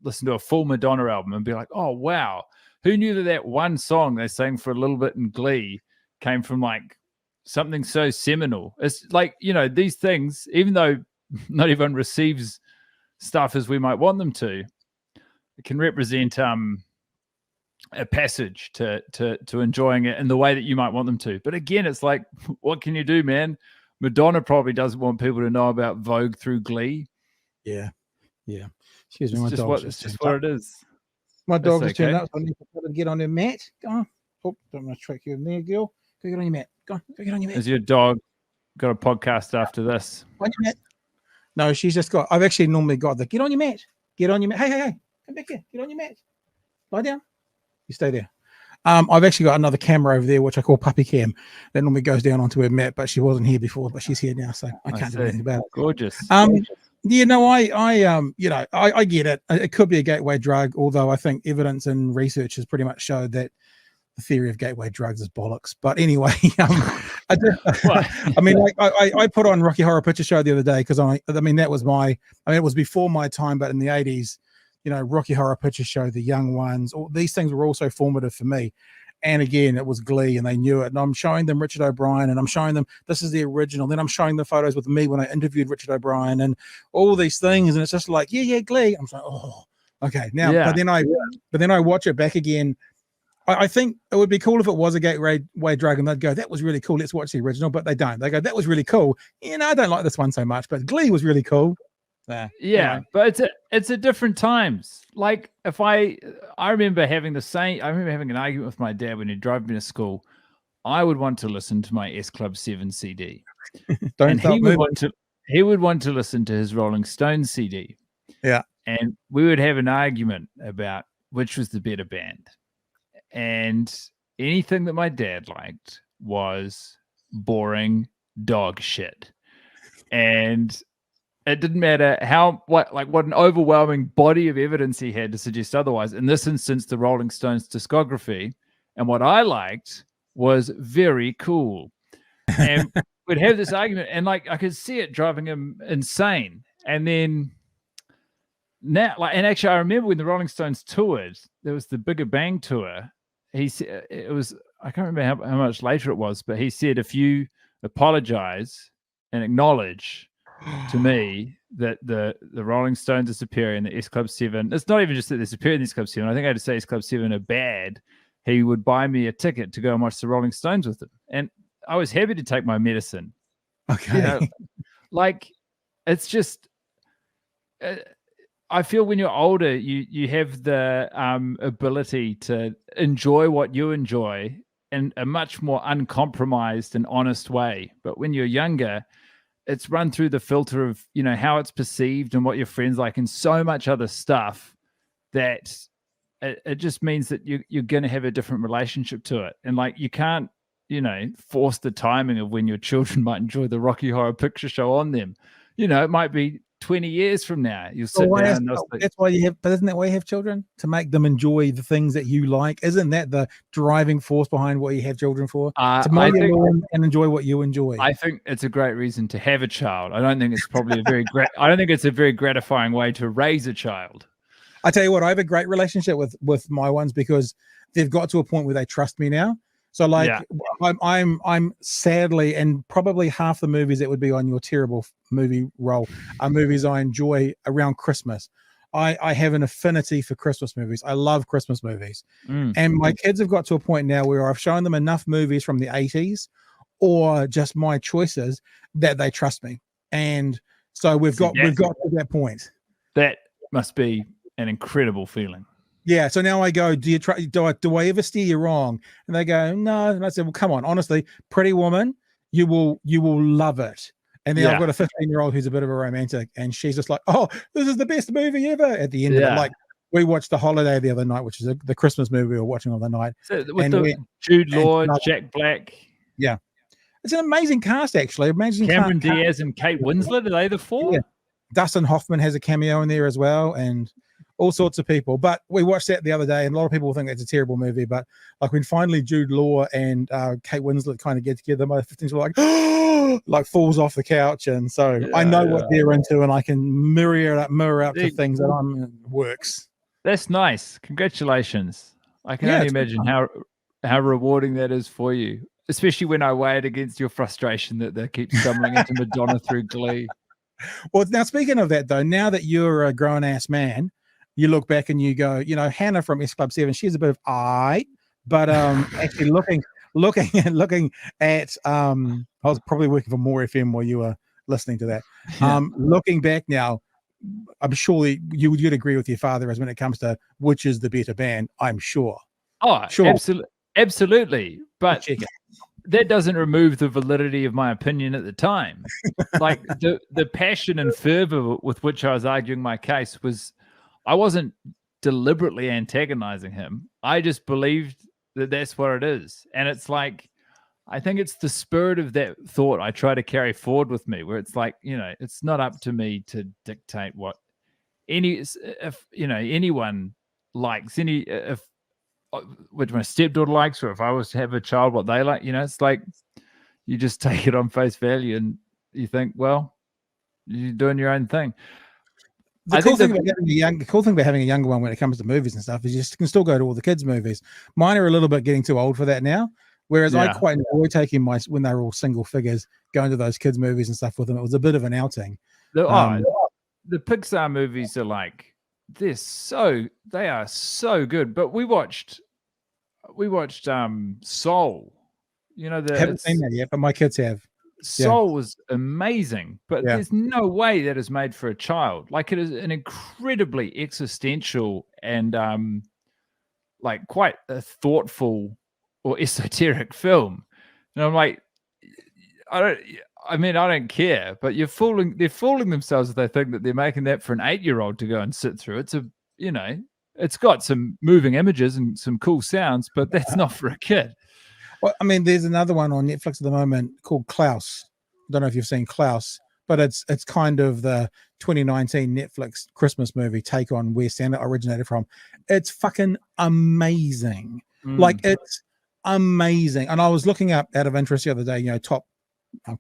listen to a full Madonna album and be like, "Oh wow, who knew that one song they sang for a little bit in Glee came from like something so seminal?" It's like, you know, these things, even though not everyone receives stuff as we might want them to, it can represent a passage to enjoying it in the way that you might want them to. But again, it's like, what can you do, man? Madonna probably doesn't want people to know about Vogue through Glee. Yeah. Excuse me, my dog. It's just what it is. My dog just turned up, so I need to get on her mat. Go on. Oh, don't want to track you in there, girl. Go get on your mat. Go on, go get on your mat. Is your dog got a podcast after this? On your mat. No, she's just got. I've actually normally got the get on your mat. Get on your mat. Hey, come back here. Get on your mat. Lie down. You stay there. I've actually got another camera over there, which I call Puppy Cam, that normally goes down onto her mat, but she wasn't here before, but she's here now, so I can't do anything about it. Gorgeous. You know, I get it. It could be a gateway drug, although I think evidence and research has pretty much showed that the theory of gateway drugs is bollocks. But anyway, I mean, like I put on Rocky Horror Picture Show the other day because that was it was before my time, but in the 80s, you know, Rocky Horror Picture Show, The Young Ones, all these things were also formative for me. And again, it was Glee, and they knew it. And I'm showing them Richard O'Brien, and I'm showing them this is the original. Then I'm showing the photos with me when I interviewed Richard O'Brien, and all these things. And it's just like, yeah, Glee. I'm like, oh, okay. Now, but then I watch it back again. I think it would be cool if it was a gateway drug, and they'd go, that was really cool. Let's watch the original. But they don't. They go, that was really cool. You know, I don't like this one so much, but Glee was really cool. Yeah, but it's a different times. Like if I remember having an argument with my dad when he drove me to school. I would want to listen to my S Club 7 CD. He would want to listen to his Rolling Stones CD. Yeah. And we would have an argument about which was the better band. And anything that my dad liked was boring dog shit. And it didn't matter what an overwhelming body of evidence he had to suggest otherwise. In this instance, the Rolling Stones discography. And what I liked was very cool. And we'd have this argument, and like I could see it driving him insane. And then now, and actually, I remember when the Rolling Stones toured, there was the Bigger Bang tour. He said it was, I can't remember how much later it was, but he said, if you apologize and acknowledge to me that the Rolling Stones are superior and the S Club 7, it's not even just that they're superior in the S Club 7. I think I had to say S Club 7 are bad. He would buy me a ticket to go and watch the Rolling Stones with him. And I was happy to take my medicine. Okay. You know, like, it's just, I feel when you're older, you have the ability to enjoy what you enjoy in a much more uncompromised and honest way. But when you're younger, it's run through the filter of, you know, how it's perceived and what your friends like and so much other stuff that it just means that you're going to have a different relationship to it. And like, you can't, you know, force the timing of when your children might enjoy the Rocky Horror Picture Show on them. You know, it might be 20 years from now. You'll sit down. That's why you have, but isn't that why you have children? To make them enjoy the things that you like? Isn't that the driving force behind what you have children for? To mow your lawn and enjoy what you enjoy. I think it's a great reason to have a child. I don't think it's probably I don't think it's a very gratifying way to raise a child. I tell you what, I have a great relationship with my ones because they've got to a point where they trust me now. So like Yeah. I'm sadly, and probably half the movies that would be on your terrible movie roll are movies I enjoy around Christmas. I have an affinity for Christmas movies. I love Christmas movies. And my kids have got to a point now where I've shown them enough movies from the 80s or just my choices that they trust me. And so we've got to that point. That must be an incredible feeling. Yeah. So now I go, do I ever steer you wrong? And they go, no. And I said, well, come on, honestly, Pretty Woman, you will love it. And then I've got a 15-year-old who's a bit of a romantic, and she's just like, oh, this is the best movie ever at the end of it. Like, we watched The Holiday the other night, which is the Christmas movie we were watching on the night. So with Jude Law, Jack Black. Yeah. It's an amazing cast, actually. Amazing Cameron Diaz and Kate Winslet, are they the four? Yeah. Dustin Hoffman has a cameo in there as well, and all sorts of people. But we watched that the other day, and a lot of people think it's a terrible movie. But like when finally Jude Law and Kate Winslet kind of get together, my 15s were like, like falls off the couch. And so I know what they're into, and I can mirror up to things that works. That's nice. Congratulations. I can only imagine how rewarding that is for you, especially when I weigh it against your frustration that they keep stumbling into Madonna through Glee. Well, now speaking of that though, now that you're a grown ass man, you look back and you go, you know, Hannah from S Club 7, she's a bit of but actually looking at I was probably working for More FM while you were listening to that. Looking back now, I'm sure you'd agree with your father as when it comes to which is the better band, I'm sure. Oh, sure. Absolutely. But that doesn't remove the validity of my opinion at the time. Like the passion and fervor with which I was arguing my case was, I wasn't deliberately antagonizing him. I just believed that that's what it is. And it's like, I think it's the spirit of that thought I try to carry forward with me, where it's like, you know, it's not up to me to dictate what anyone likes, which my stepdaughter likes, or if I was to have a child, what they like. You know, it's like you just take it on face value and you think, well, you're doing your own thing. The cool thing about having a younger one when it comes to movies and stuff is you can still go to all the kids' movies. Mine are a little bit getting too old for that now. Whereas I quite enjoy taking when they were all single figures, going to those kids' movies and stuff with them. It was a bit of an outing. The Pixar movies are like, they are so good. But we watched Soul. You know, I haven't seen that yet, but my kids have. Soul was amazing, but there's no way that is made for a child. Like, it is an incredibly existential and like quite a thoughtful or esoteric film. And I'm like, I don't care, but they're fooling themselves if they think that they're making that for an 8-year-old to go and sit through. It's got some moving images and some cool sounds, but that's not for a kid. Well, I mean, there's another one on Netflix at the moment called Klaus. I don't know if you've seen Klaus, but it's kind of the 2019 Netflix Christmas movie take on where Santa originated from. It's fucking amazing. Like, it's amazing. And I was looking up out of interest the other day, you know, top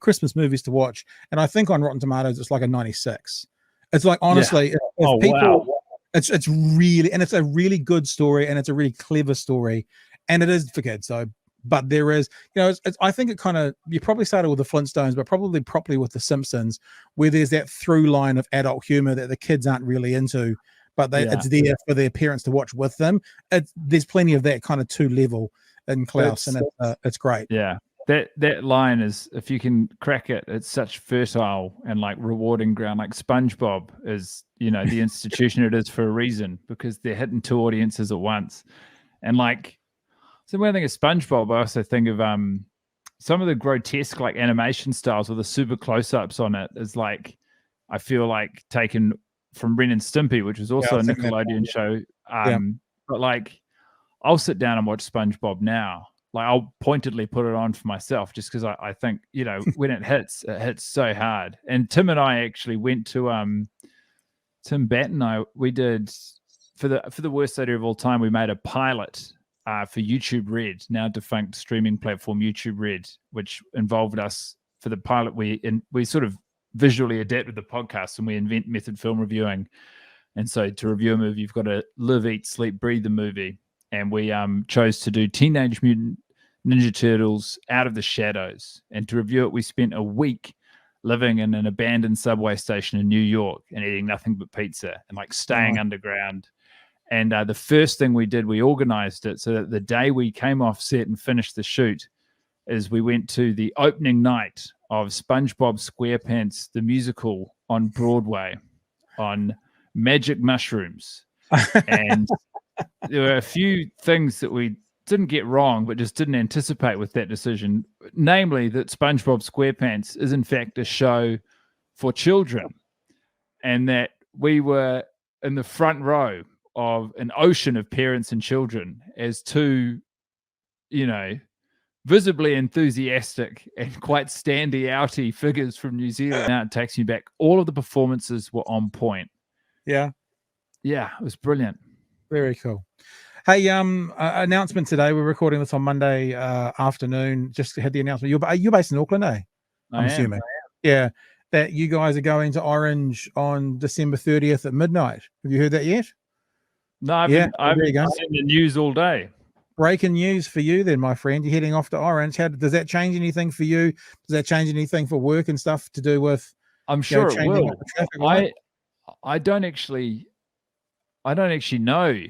Christmas movies to watch, and I think on Rotten Tomatoes it's like a 96. It's like, honestly, it's really, and it's a really good story, and it's a really clever story, and it is for kids. So, but there is, you know, I think it kind of, you probably started with the Flintstones, but probably properly with the Simpsons, where there's that through line of adult humor that the kids aren't really into, but it's there for their parents to watch with them. There's plenty of that kind of 2 level in Klaus, and it's great. Yeah. That line is, if you can crack it, it's such fertile and like rewarding ground. Like SpongeBob is, you know, the institution it is for a reason, because they're hitting 2 audiences at once. And like, so when I think of SpongeBob, I also think of some of the grotesque like animation styles with the super close-ups on it is like, I feel like taken from Ren and Stimpy, which was also a Nickelodeon show. But like, I'll sit down and watch SpongeBob now. Like, I'll pointedly put it on for myself just because I think, you know, when it hits so hard. And Tim and I actually went to Tim Batt and I, we did for the worst idea of all time, we made a pilot for YouTube Red, now defunct streaming platform YouTube Red, which involved us for the pilot. We sort of visually adapted the podcast, and we invent method film reviewing. And so to review a movie, you've got to live, eat, sleep, breathe the movie. And we chose to do Teenage Mutant Ninja Turtles Out of the Shadows. And to review it, we spent a week living in an abandoned subway station in New York and eating nothing but pizza and like staying underground. And the first thing we did, we organized it so that the day we came off set and finished the shoot is we went to the opening night of SpongeBob SquarePants, the musical on Broadway on magic mushrooms. And there were a few things that we didn't get wrong, but just didn't anticipate with that decision. Namely, that SpongeBob SquarePants is in fact a show for children, and that we were in the front row of an ocean of parents and children as two, visibly enthusiastic and quite standy-outy figures from New Zealand. Now it takes me back. All of the performances were on point. Yeah, it was brilliant. Very cool. Hey, announcement today. We're recording this on Monday afternoon. Just had the announcement. You're based in Auckland, eh? I'm assuming. Yeah, that you guys are going to Orange on December 30th at midnight. Have you heard that yet? No, I've been seeing the news all day. Breaking news for you then, my friend. You're heading off to Orange. Does that change anything for you? Does that change anything for work and stuff to do with? I'm sure it will. I don't actually know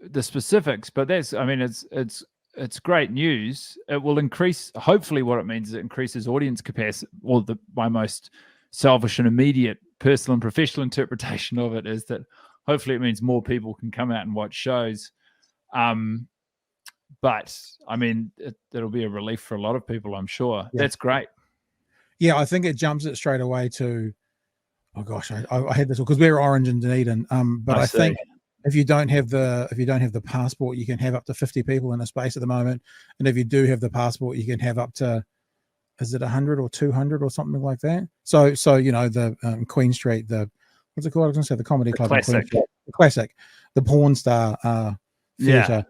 the specifics, but it's great news. It will increase. Hopefully, what it means is it increases audience capacity. Well, my most selfish and immediate personal and professional interpretation of it is that hopefully it means more people can come out and watch shows. But I mean, it'll be a relief for a lot of people, I'm sure. Yeah. That's great. Yeah, I think it jumps it straight away to, oh gosh, I had this because we're Orange and Dunedin. But I think if you don't have the passport, you can have up to 50 people in a space at the moment. And if you do have the passport, you can have up to, is it 100 or 200 or something like that? So the Queen Street, what's it called? I was going to say the Comedy Club. The Classic, the Porn Star theatre.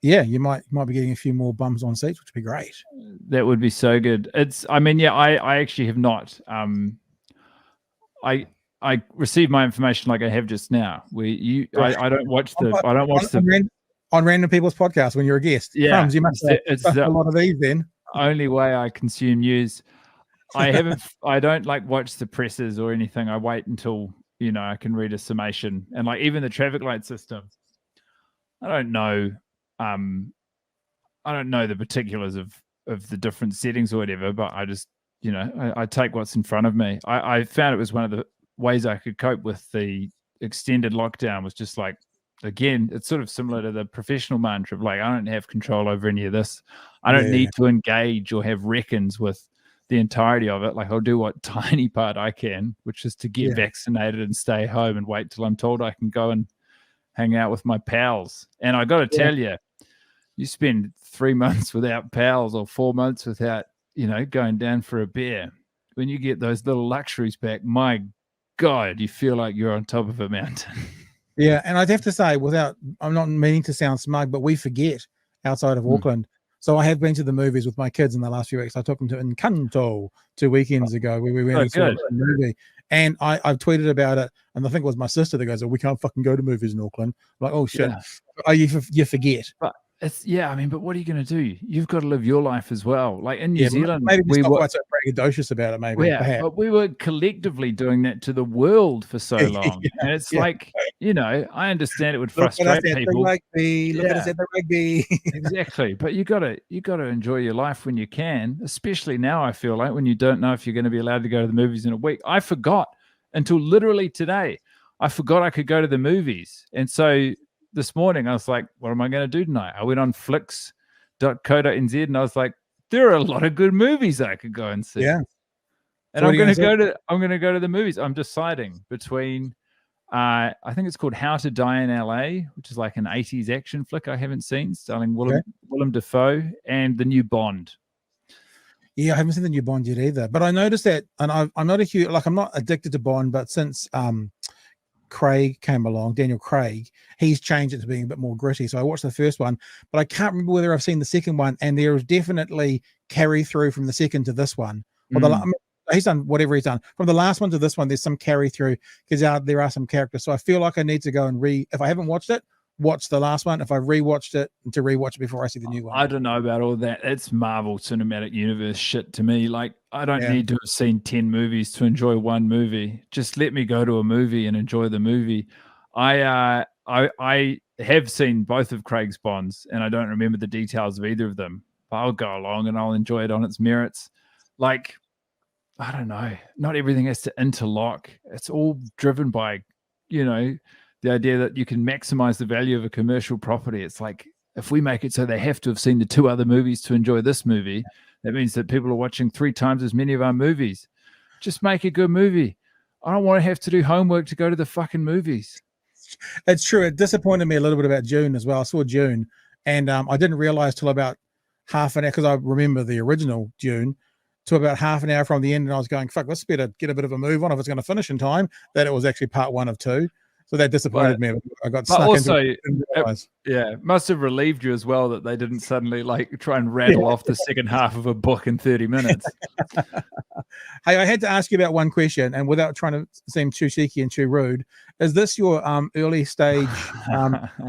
You might be getting a few more bums on seats, which would be great. That would be so good. I actually have not. I received my information like I have just now. I don't watch on random people's podcasts when you're a guest. Yeah, Crumbs, you must have a lot of these then. Only way I consume news. I don't like watch the presses or anything. I wait until I can read a summation, and like even the traffic light system. I don't know the particulars of the different settings or whatever, but I just I take what's in front of me. I found it was one of the ways I could cope with the extended lockdown was just like, again, it's sort of similar to the professional mantra of like, I don't have control over any of this. I don't need to engage or have reckons with the entirety of it. Like I'll do what tiny part I can, which is to get vaccinated and stay home and wait till I'm told I can go and hang out with my pals. And I got to tell you, you spend 3 months without pals or 4 months without, going down for a beer. When you get those little luxuries back, my God, you feel like you're on top of a mountain. Yeah, and I'd have to say, I'm not meaning to sound smug, but we forget outside of Auckland. So I have been to the movies with my kids in the last few weeks. I took them to Encanto 2 weekends ago. We went and saw a movie. And I've tweeted about it, and I think it was my sister that goes, "Oh, we can't fucking go to movies in Auckland." I'm like, oh shit! Yeah. Oh, you forget. But but what are you going to do? You've got to live your life as well. Like in New Zealand, maybe we were quite so braggadocious about it. Maybe, but we were collectively doing that to the world for so long, and it's like I understand it would frustrate people. Look at us at the rugby. Exactly, but you got to enjoy your life when you can, especially now. I feel like when you don't know if you're going to be allowed to go to the movies in a week. I forgot until literally today. I forgot I could go to the movies, and so this morning I was like, what am I going to do tonight? I went on flicks.co.nz and I was like, there are a lot of good movies I could go and see. Yeah. And I'm going to go to the movies. I'm deciding between I think it's called How to Die in LA, which is like an 80s action flick I haven't seen, starring Willem Dafoe, and the new Bond. Yeah, I haven't seen the new Bond yet either. But I noticed that, and I'm not I'm not addicted to Bond, but since Craig came along, Daniel Craig, he's changed it to being a bit more gritty. So I watched the first one, but I can't remember whether I've seen the second one, and there is definitely carry through from the second to this one. He's done whatever he's done. From the last one to this one, there's some carry through because there are some characters. So I feel like I need to go and if I haven't watched it, watched the last one, if I rewatched it, to rewatch it before I see the new one? I don't know about all that. It's Marvel Cinematic Universe shit to me. Like, I don't Yeah. need to have seen 10 movies to enjoy one movie. Just let me go to a movie and enjoy the movie. I have seen both of Craig's Bonds, and I don't remember the details of either of them. But I'll go along and I'll enjoy it on its merits. Like, I don't know. Not everything has to interlock. It's all driven by, the idea that you can maximize the value of a commercial property. It's like, if we make it so they have to have seen the 2 other movies to enjoy this movie, that means that people are watching 3 times as many of our movies. Just make a good movie. I don't want to have to do homework to go to the fucking movies. It's true. It disappointed me a little bit about June as well. I saw June, and I didn't realize till about half an hour, because I remember the original June, to about half an hour from the end, and I was going, fuck, let's better get a bit of a move on if it's going to finish in time, that it was actually part 1 of 2. So that disappointed me. I got stuck also, into it. Yeah, must have relieved you as well that they didn't suddenly like try and rattle off the second half of a book in 30 minutes. Hey, I had to ask you about one question, and without trying to seem too cheeky and too rude, is this your early stage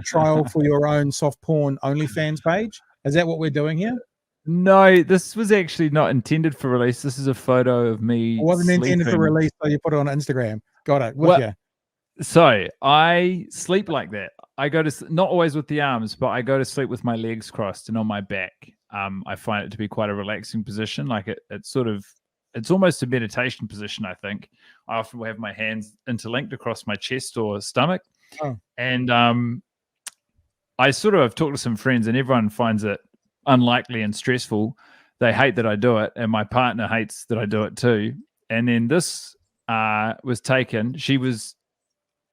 trial for your own soft porn OnlyFans page? Is that what we're doing here? No, this was actually not intended for release. This is a photo of me. It wasn't intended for sleeping. release, so you put it on Instagram. Got it. With you. So I sleep like that. I go to, not always with the arms, but I go to sleep with my legs crossed and on my back. I find it to be quite a relaxing position. Like it's almost a meditation position, I think. I often will have my hands interlinked across my chest or stomach. Oh. And I sort of have talked to some friends, and everyone finds it unlikely and stressful. They hate that I do it, and my partner hates that I do it too. And then this was taken.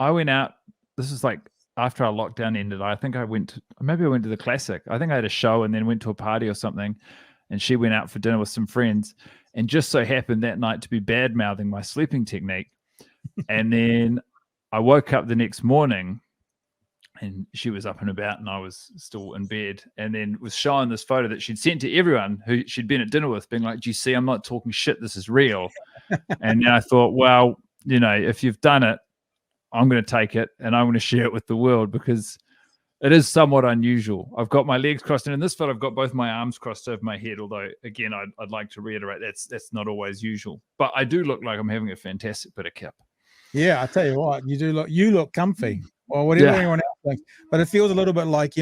I went out. This is like after our lockdown ended. I think maybe I went to the Classic. I think I had a show and then went to a party or something. And she went out for dinner with some friends, and just so happened that night to be bad mouthing my sleeping technique. And then I woke up the next morning, and she was up and about, and I was still in bed. And then was showing this photo that she'd sent to everyone who she'd been at dinner with, being like, "Do you see? I'm not talking shit. This is real." And then I thought, well, if you've done it, I'm going to take it and I'm going to share it with the world, because it is somewhat unusual. I've got my legs crossed, and in this photo, I've got both my arms crossed over my head. Although, again, I'd like to reiterate that's not always usual. But I do look like I'm having a fantastic bit of kip. Yeah, I tell you what, you look comfy, or whatever anyone else thinks. But it feels a little bit like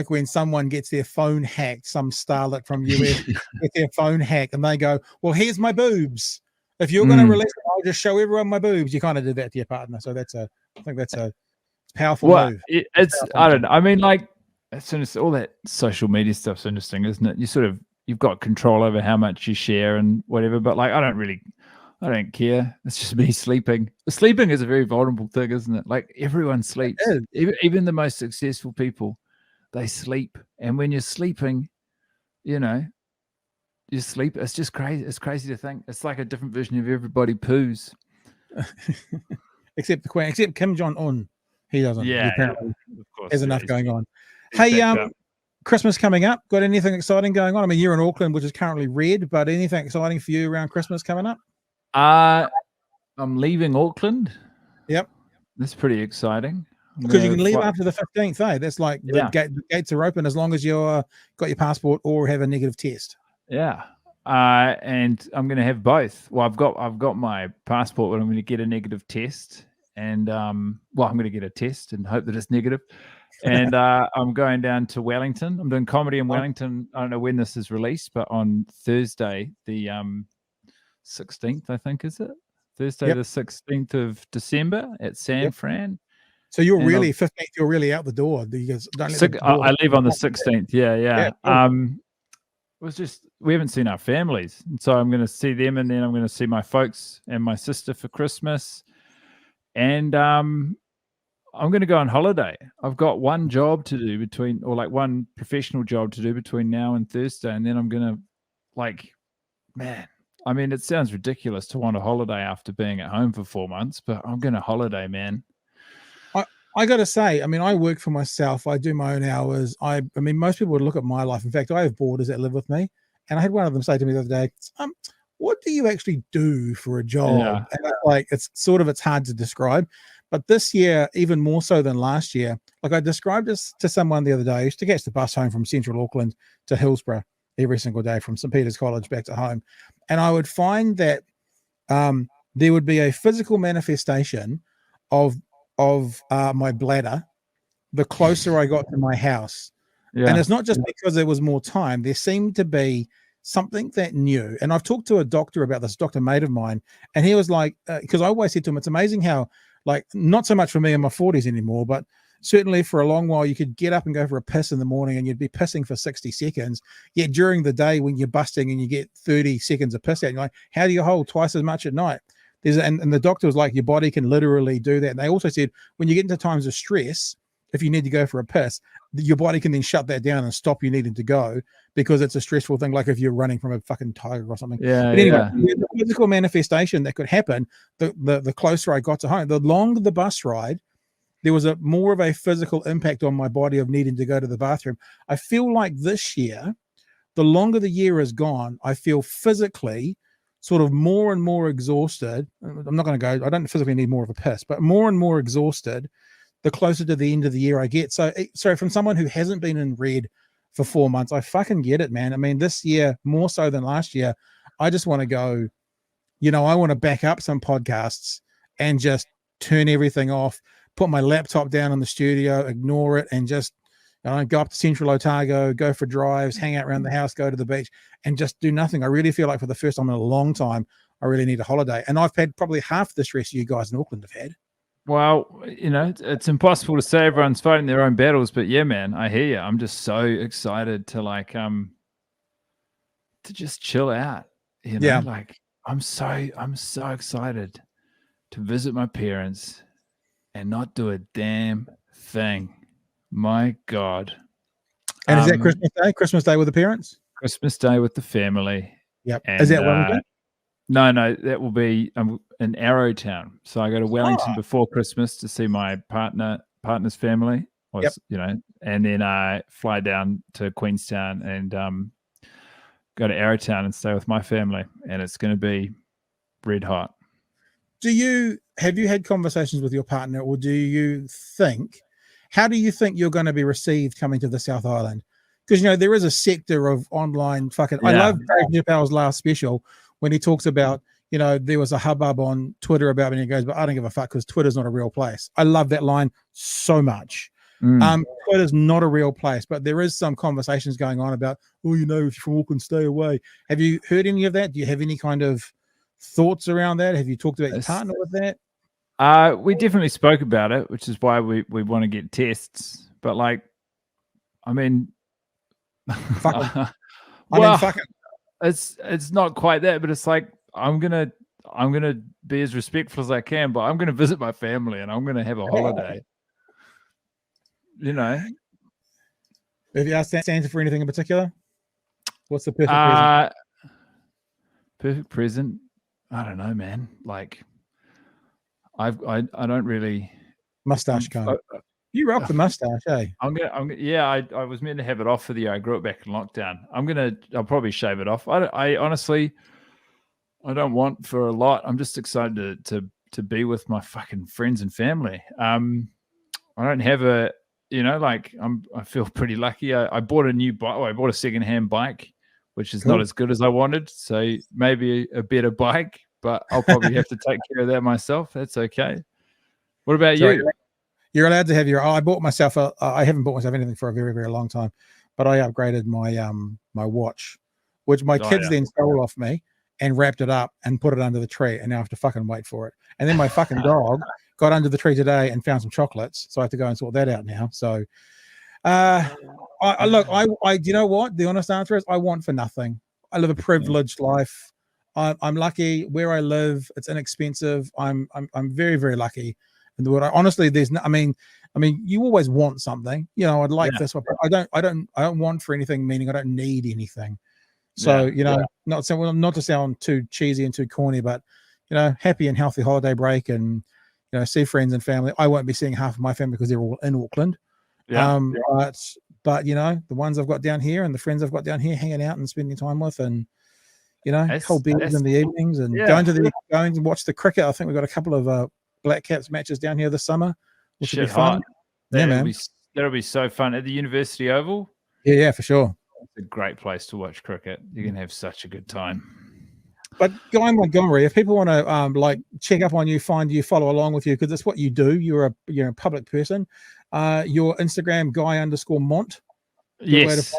when someone gets their phone hacked, some starlet from US gets their phone hacked, and they go, "Well, here's my boobs. If you're going to release it, I'll just show everyone my boobs." You kind of do that to your partner, so I think that's a powerful move. I don't know. I mean, like, as soon as all that social media stuff's interesting, isn't it? You've got control over how much you share and whatever. But like, I don't care. It's just me sleeping. Sleeping is a very vulnerable thing, isn't it? Like, everyone sleeps. Even the most successful people, they sleep. And when you're sleeping, you sleep. It's just crazy. It's crazy to think. It's like a different version of everybody poos. Except the Queen, except Kim Jong-un. He doesn't. Yeah, he apparently of course. has enough going on. Hey, Christmas coming up. Got anything exciting going on? I mean, you're in Auckland, which is currently red, but anything exciting for you around Christmas coming up? I'm leaving Auckland. Yep. That's pretty exciting. Because you can leave after the 15th, eh? That's like the gates are open as long as you're got your passport or have a negative test. Yeah. And I'm going to have both. Well, I've got my passport, but I'm going to get a negative test, and I'm going to get a test and hope that it's negative. And I'm going down to Wellington. I'm doing comedy in Wellington. I don't know when this is released, but on Thursday, the 16th, I think, is it? Thursday, the 16th of December at San Fran. So you're really 15th. You're really out the door. I leave on the 16th. Yeah. We haven't seen our families, and so I'm going to see them, and then I'm going to see my folks and my sister for Christmas, and I'm going to go on holiday. I've got one job to do one professional job to do between now and Thursday, and then I'm going to I mean, it sounds ridiculous to want a holiday after being at home for 4 months, but I'm going to holiday, man. I got to say, I mean, I work for myself. I do my own hours. I mean, most people would look at my life. In fact, I have boarders that live with me. And I had one of them say to me the other day, what do you actually do for a job? Yeah. And it's hard to describe. But this year, even more so than last year, like I described this to someone the other day. I used to catch the bus home from Central Auckland to Hillsborough every single day from St. Peter's College back to home. And I would find that there would be a physical manifestation of my bladder the closer I got to my house. Yeah. And it's not just because there was more time. There seemed to be something that new. And I've talked to a doctor about this, doctor mate of mine, and he was like, because I always said to him, it's amazing how, like, not so much for me in my 40s anymore, but certainly for a long while, you could get up and go for a piss in the morning and you'd be pissing for 60 seconds. Yet during the day, when you're busting and you get 30 seconds of piss out, you're like, how do you hold twice as much at night? And the doctor was like, your body can literally do that. And they also said, when you get into times of stress, if you need to go for a piss, your body can then shut that down and stop you needing to go because it's a stressful thing, like if you're running from a fucking tiger or something. Yeah. But anyway, the physical manifestation that could happen, the closer I got to home, the longer the bus ride, there was a more of a physical impact on my body of needing to go to the bathroom. I feel like this year, the longer the year has gone, I feel physically sort of more and more exhausted. I'm not going to go, I don't physically need more of a piss, but more and more exhausted the closer to the end of the year I get. So from someone who hasn't been in red for 4 months, I fucking get it, man. I mean, this year, more so than last year, I just want to go, I want to back up some podcasts and just turn everything off, put my laptop down in the studio, ignore it, and just go up to Central Otago, go for drives, hang out around the house, go to the beach, and just do nothing. I really feel like for the first time in a long time, I really need a holiday. And I've had probably half the stress you guys in Auckland have had. Well, it's impossible to say everyone's fighting their own battles, but yeah, man, I hear you. I'm just so excited to to just chill out. Like I'm so excited to visit my parents and not do a damn thing. My God. And is that Christmas Day? Christmas Day with the parents? Christmas Day with the family. Yep. And, is that Wellington? No, that will be in Arrowtown. So I go to Wellington before Christmas to see my partner's family. Yep. And then I fly down to Queenstown and go to Arrowtown and stay with my family. And it's going to be red hot. Have you had conversations with your partner, or how do you think you're going to be received coming to the South Island? Because, there is a sector of online fucking, I love Dave Chappelle's last special when he talks about, there was a hubbub on Twitter about it, and he goes, but I don't give a fuck because Twitter's not a real place. I love that line so much. Twitter's not a real place, but there is some conversations going on about, if you're from Auckland, stay away. Have you heard any of that? Do you have any kind of thoughts around that? Have you talked about your partner with that? We definitely spoke about it, which is why we want to get tests. But fuck it. It's not quite that, but it's like I'm gonna be as respectful as I can, but I'm gonna visit my family and I'm gonna have a holiday. Have you asked Santa for anything in particular? What's the perfect present? Perfect present? I don't know, man. Like I don't really mustache comb. You rock the mustache, eh? I was meant to have it off for the year. I grew it back in lockdown. I'll probably shave it off. I honestly, I don't want for a lot. I'm just excited to be with my fucking friends and family. I don't have I feel pretty lucky. I bought a new bike. I bought a secondhand bike, which is not as good as I wanted. So maybe a better bike, but I'll probably have to take care of that myself. That's okay. What about you? You're allowed to have I bought myself I haven't bought myself anything for a very, very long time, but I upgraded my my watch, which my kids then stole off me and wrapped it up and put it under the tree, and now I have to fucking wait for it. And then my fucking dog got under the tree today and found some chocolates, so I have to go and sort that out now. So you know what? The honest answer is I want for nothing. I live a privileged life. I'm lucky where I live. It's inexpensive. I'm very, very lucky in the world. Honestly, there's no, I mean, you always want something, I'd like this, but I don't want for anything, meaning I don't need anything. So, not to sound too cheesy and too corny, but, happy and healthy holiday break and, see friends and family. I won't be seeing half of my family because they're all in Auckland. But the ones I've got down here and the friends I've got down here hanging out and spending time with, and, hold beers in the evenings and going to watch the cricket. I think we've got a couple of Black Caps matches down here this summer, which will Shit be fun. hot. Yeah, man. That'll be so fun at the University Oval. Yeah, for sure. It's a great place to watch cricket. You can have such a good time. But Guy Montgomery, if people want to like check up on you, find you, follow along with you, because it's what you do. You're a public person. Your Instagram, Guy_Mont. Yes,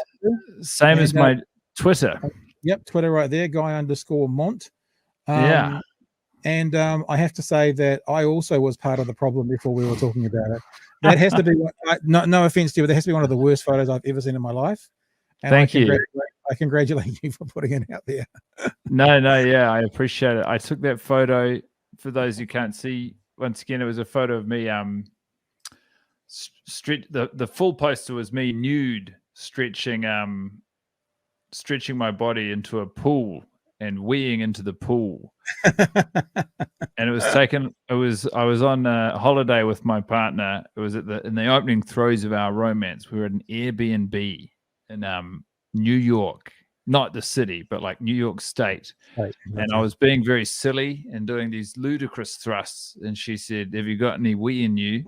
same as my Twitter. Yep, Twitter right there, Guy_Mont. Yeah. And I have to say that I also was part of the problem before we were talking about it. That has to be, no offense to you, but that has to be one of the worst photos I've ever seen in my life. And Thank you. I congratulate you for putting it out there. No, yeah, I appreciate it. I took that photo. For those who can't see, once again, it was a photo of me. The full poster was me nude, stretching my body into a pool and weeing into the pool. And it was taken. I was on a holiday with my partner. It was in the opening throes of our romance. We were at an Airbnb in New York, not the city, but like New York State. Right. And I was being very silly and doing these ludicrous thrusts. And she said, "Have you got any wee in you?"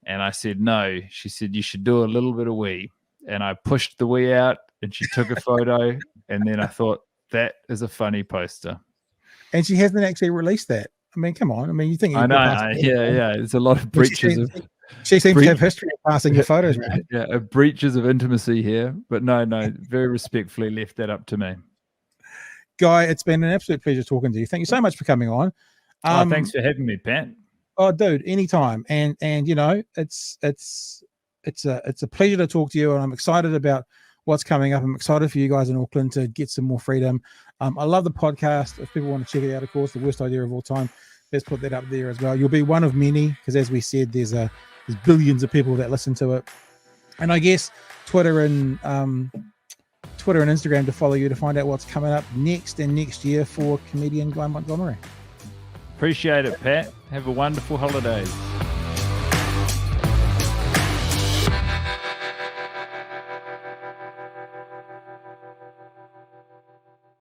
And I said, "No." She said, "You should do a little bit of wee." And I pushed the wee out, and she took a photo. And then I thought, that is a funny poster. And she hasn't actually released that. I mean, come on. I mean, you think? I know. Yeah. There's a lot of breaches. She seems to have history of passing your photos, man. Yeah, breaches of intimacy here. But no, very respectfully left that up to me. Guy, it's been an absolute pleasure talking to you. Thank you so much for coming on. Thanks for having me, Pat. Oh, dude, anytime. And you know, it's a pleasure to talk to you, and I'm excited about what's coming up. I'm excited for you guys in Auckland to get some more freedom. I love the podcast. If people want to check it out, of course, The Worst Idea of All Time, let's put that up there as well. You'll be one of many, because as we said, there's billions of people that listen to it. And I guess Twitter and Instagram to follow you to find out what's coming up next year for comedian Guy Montgomery. Appreciate it, Pat. Have a wonderful holidays.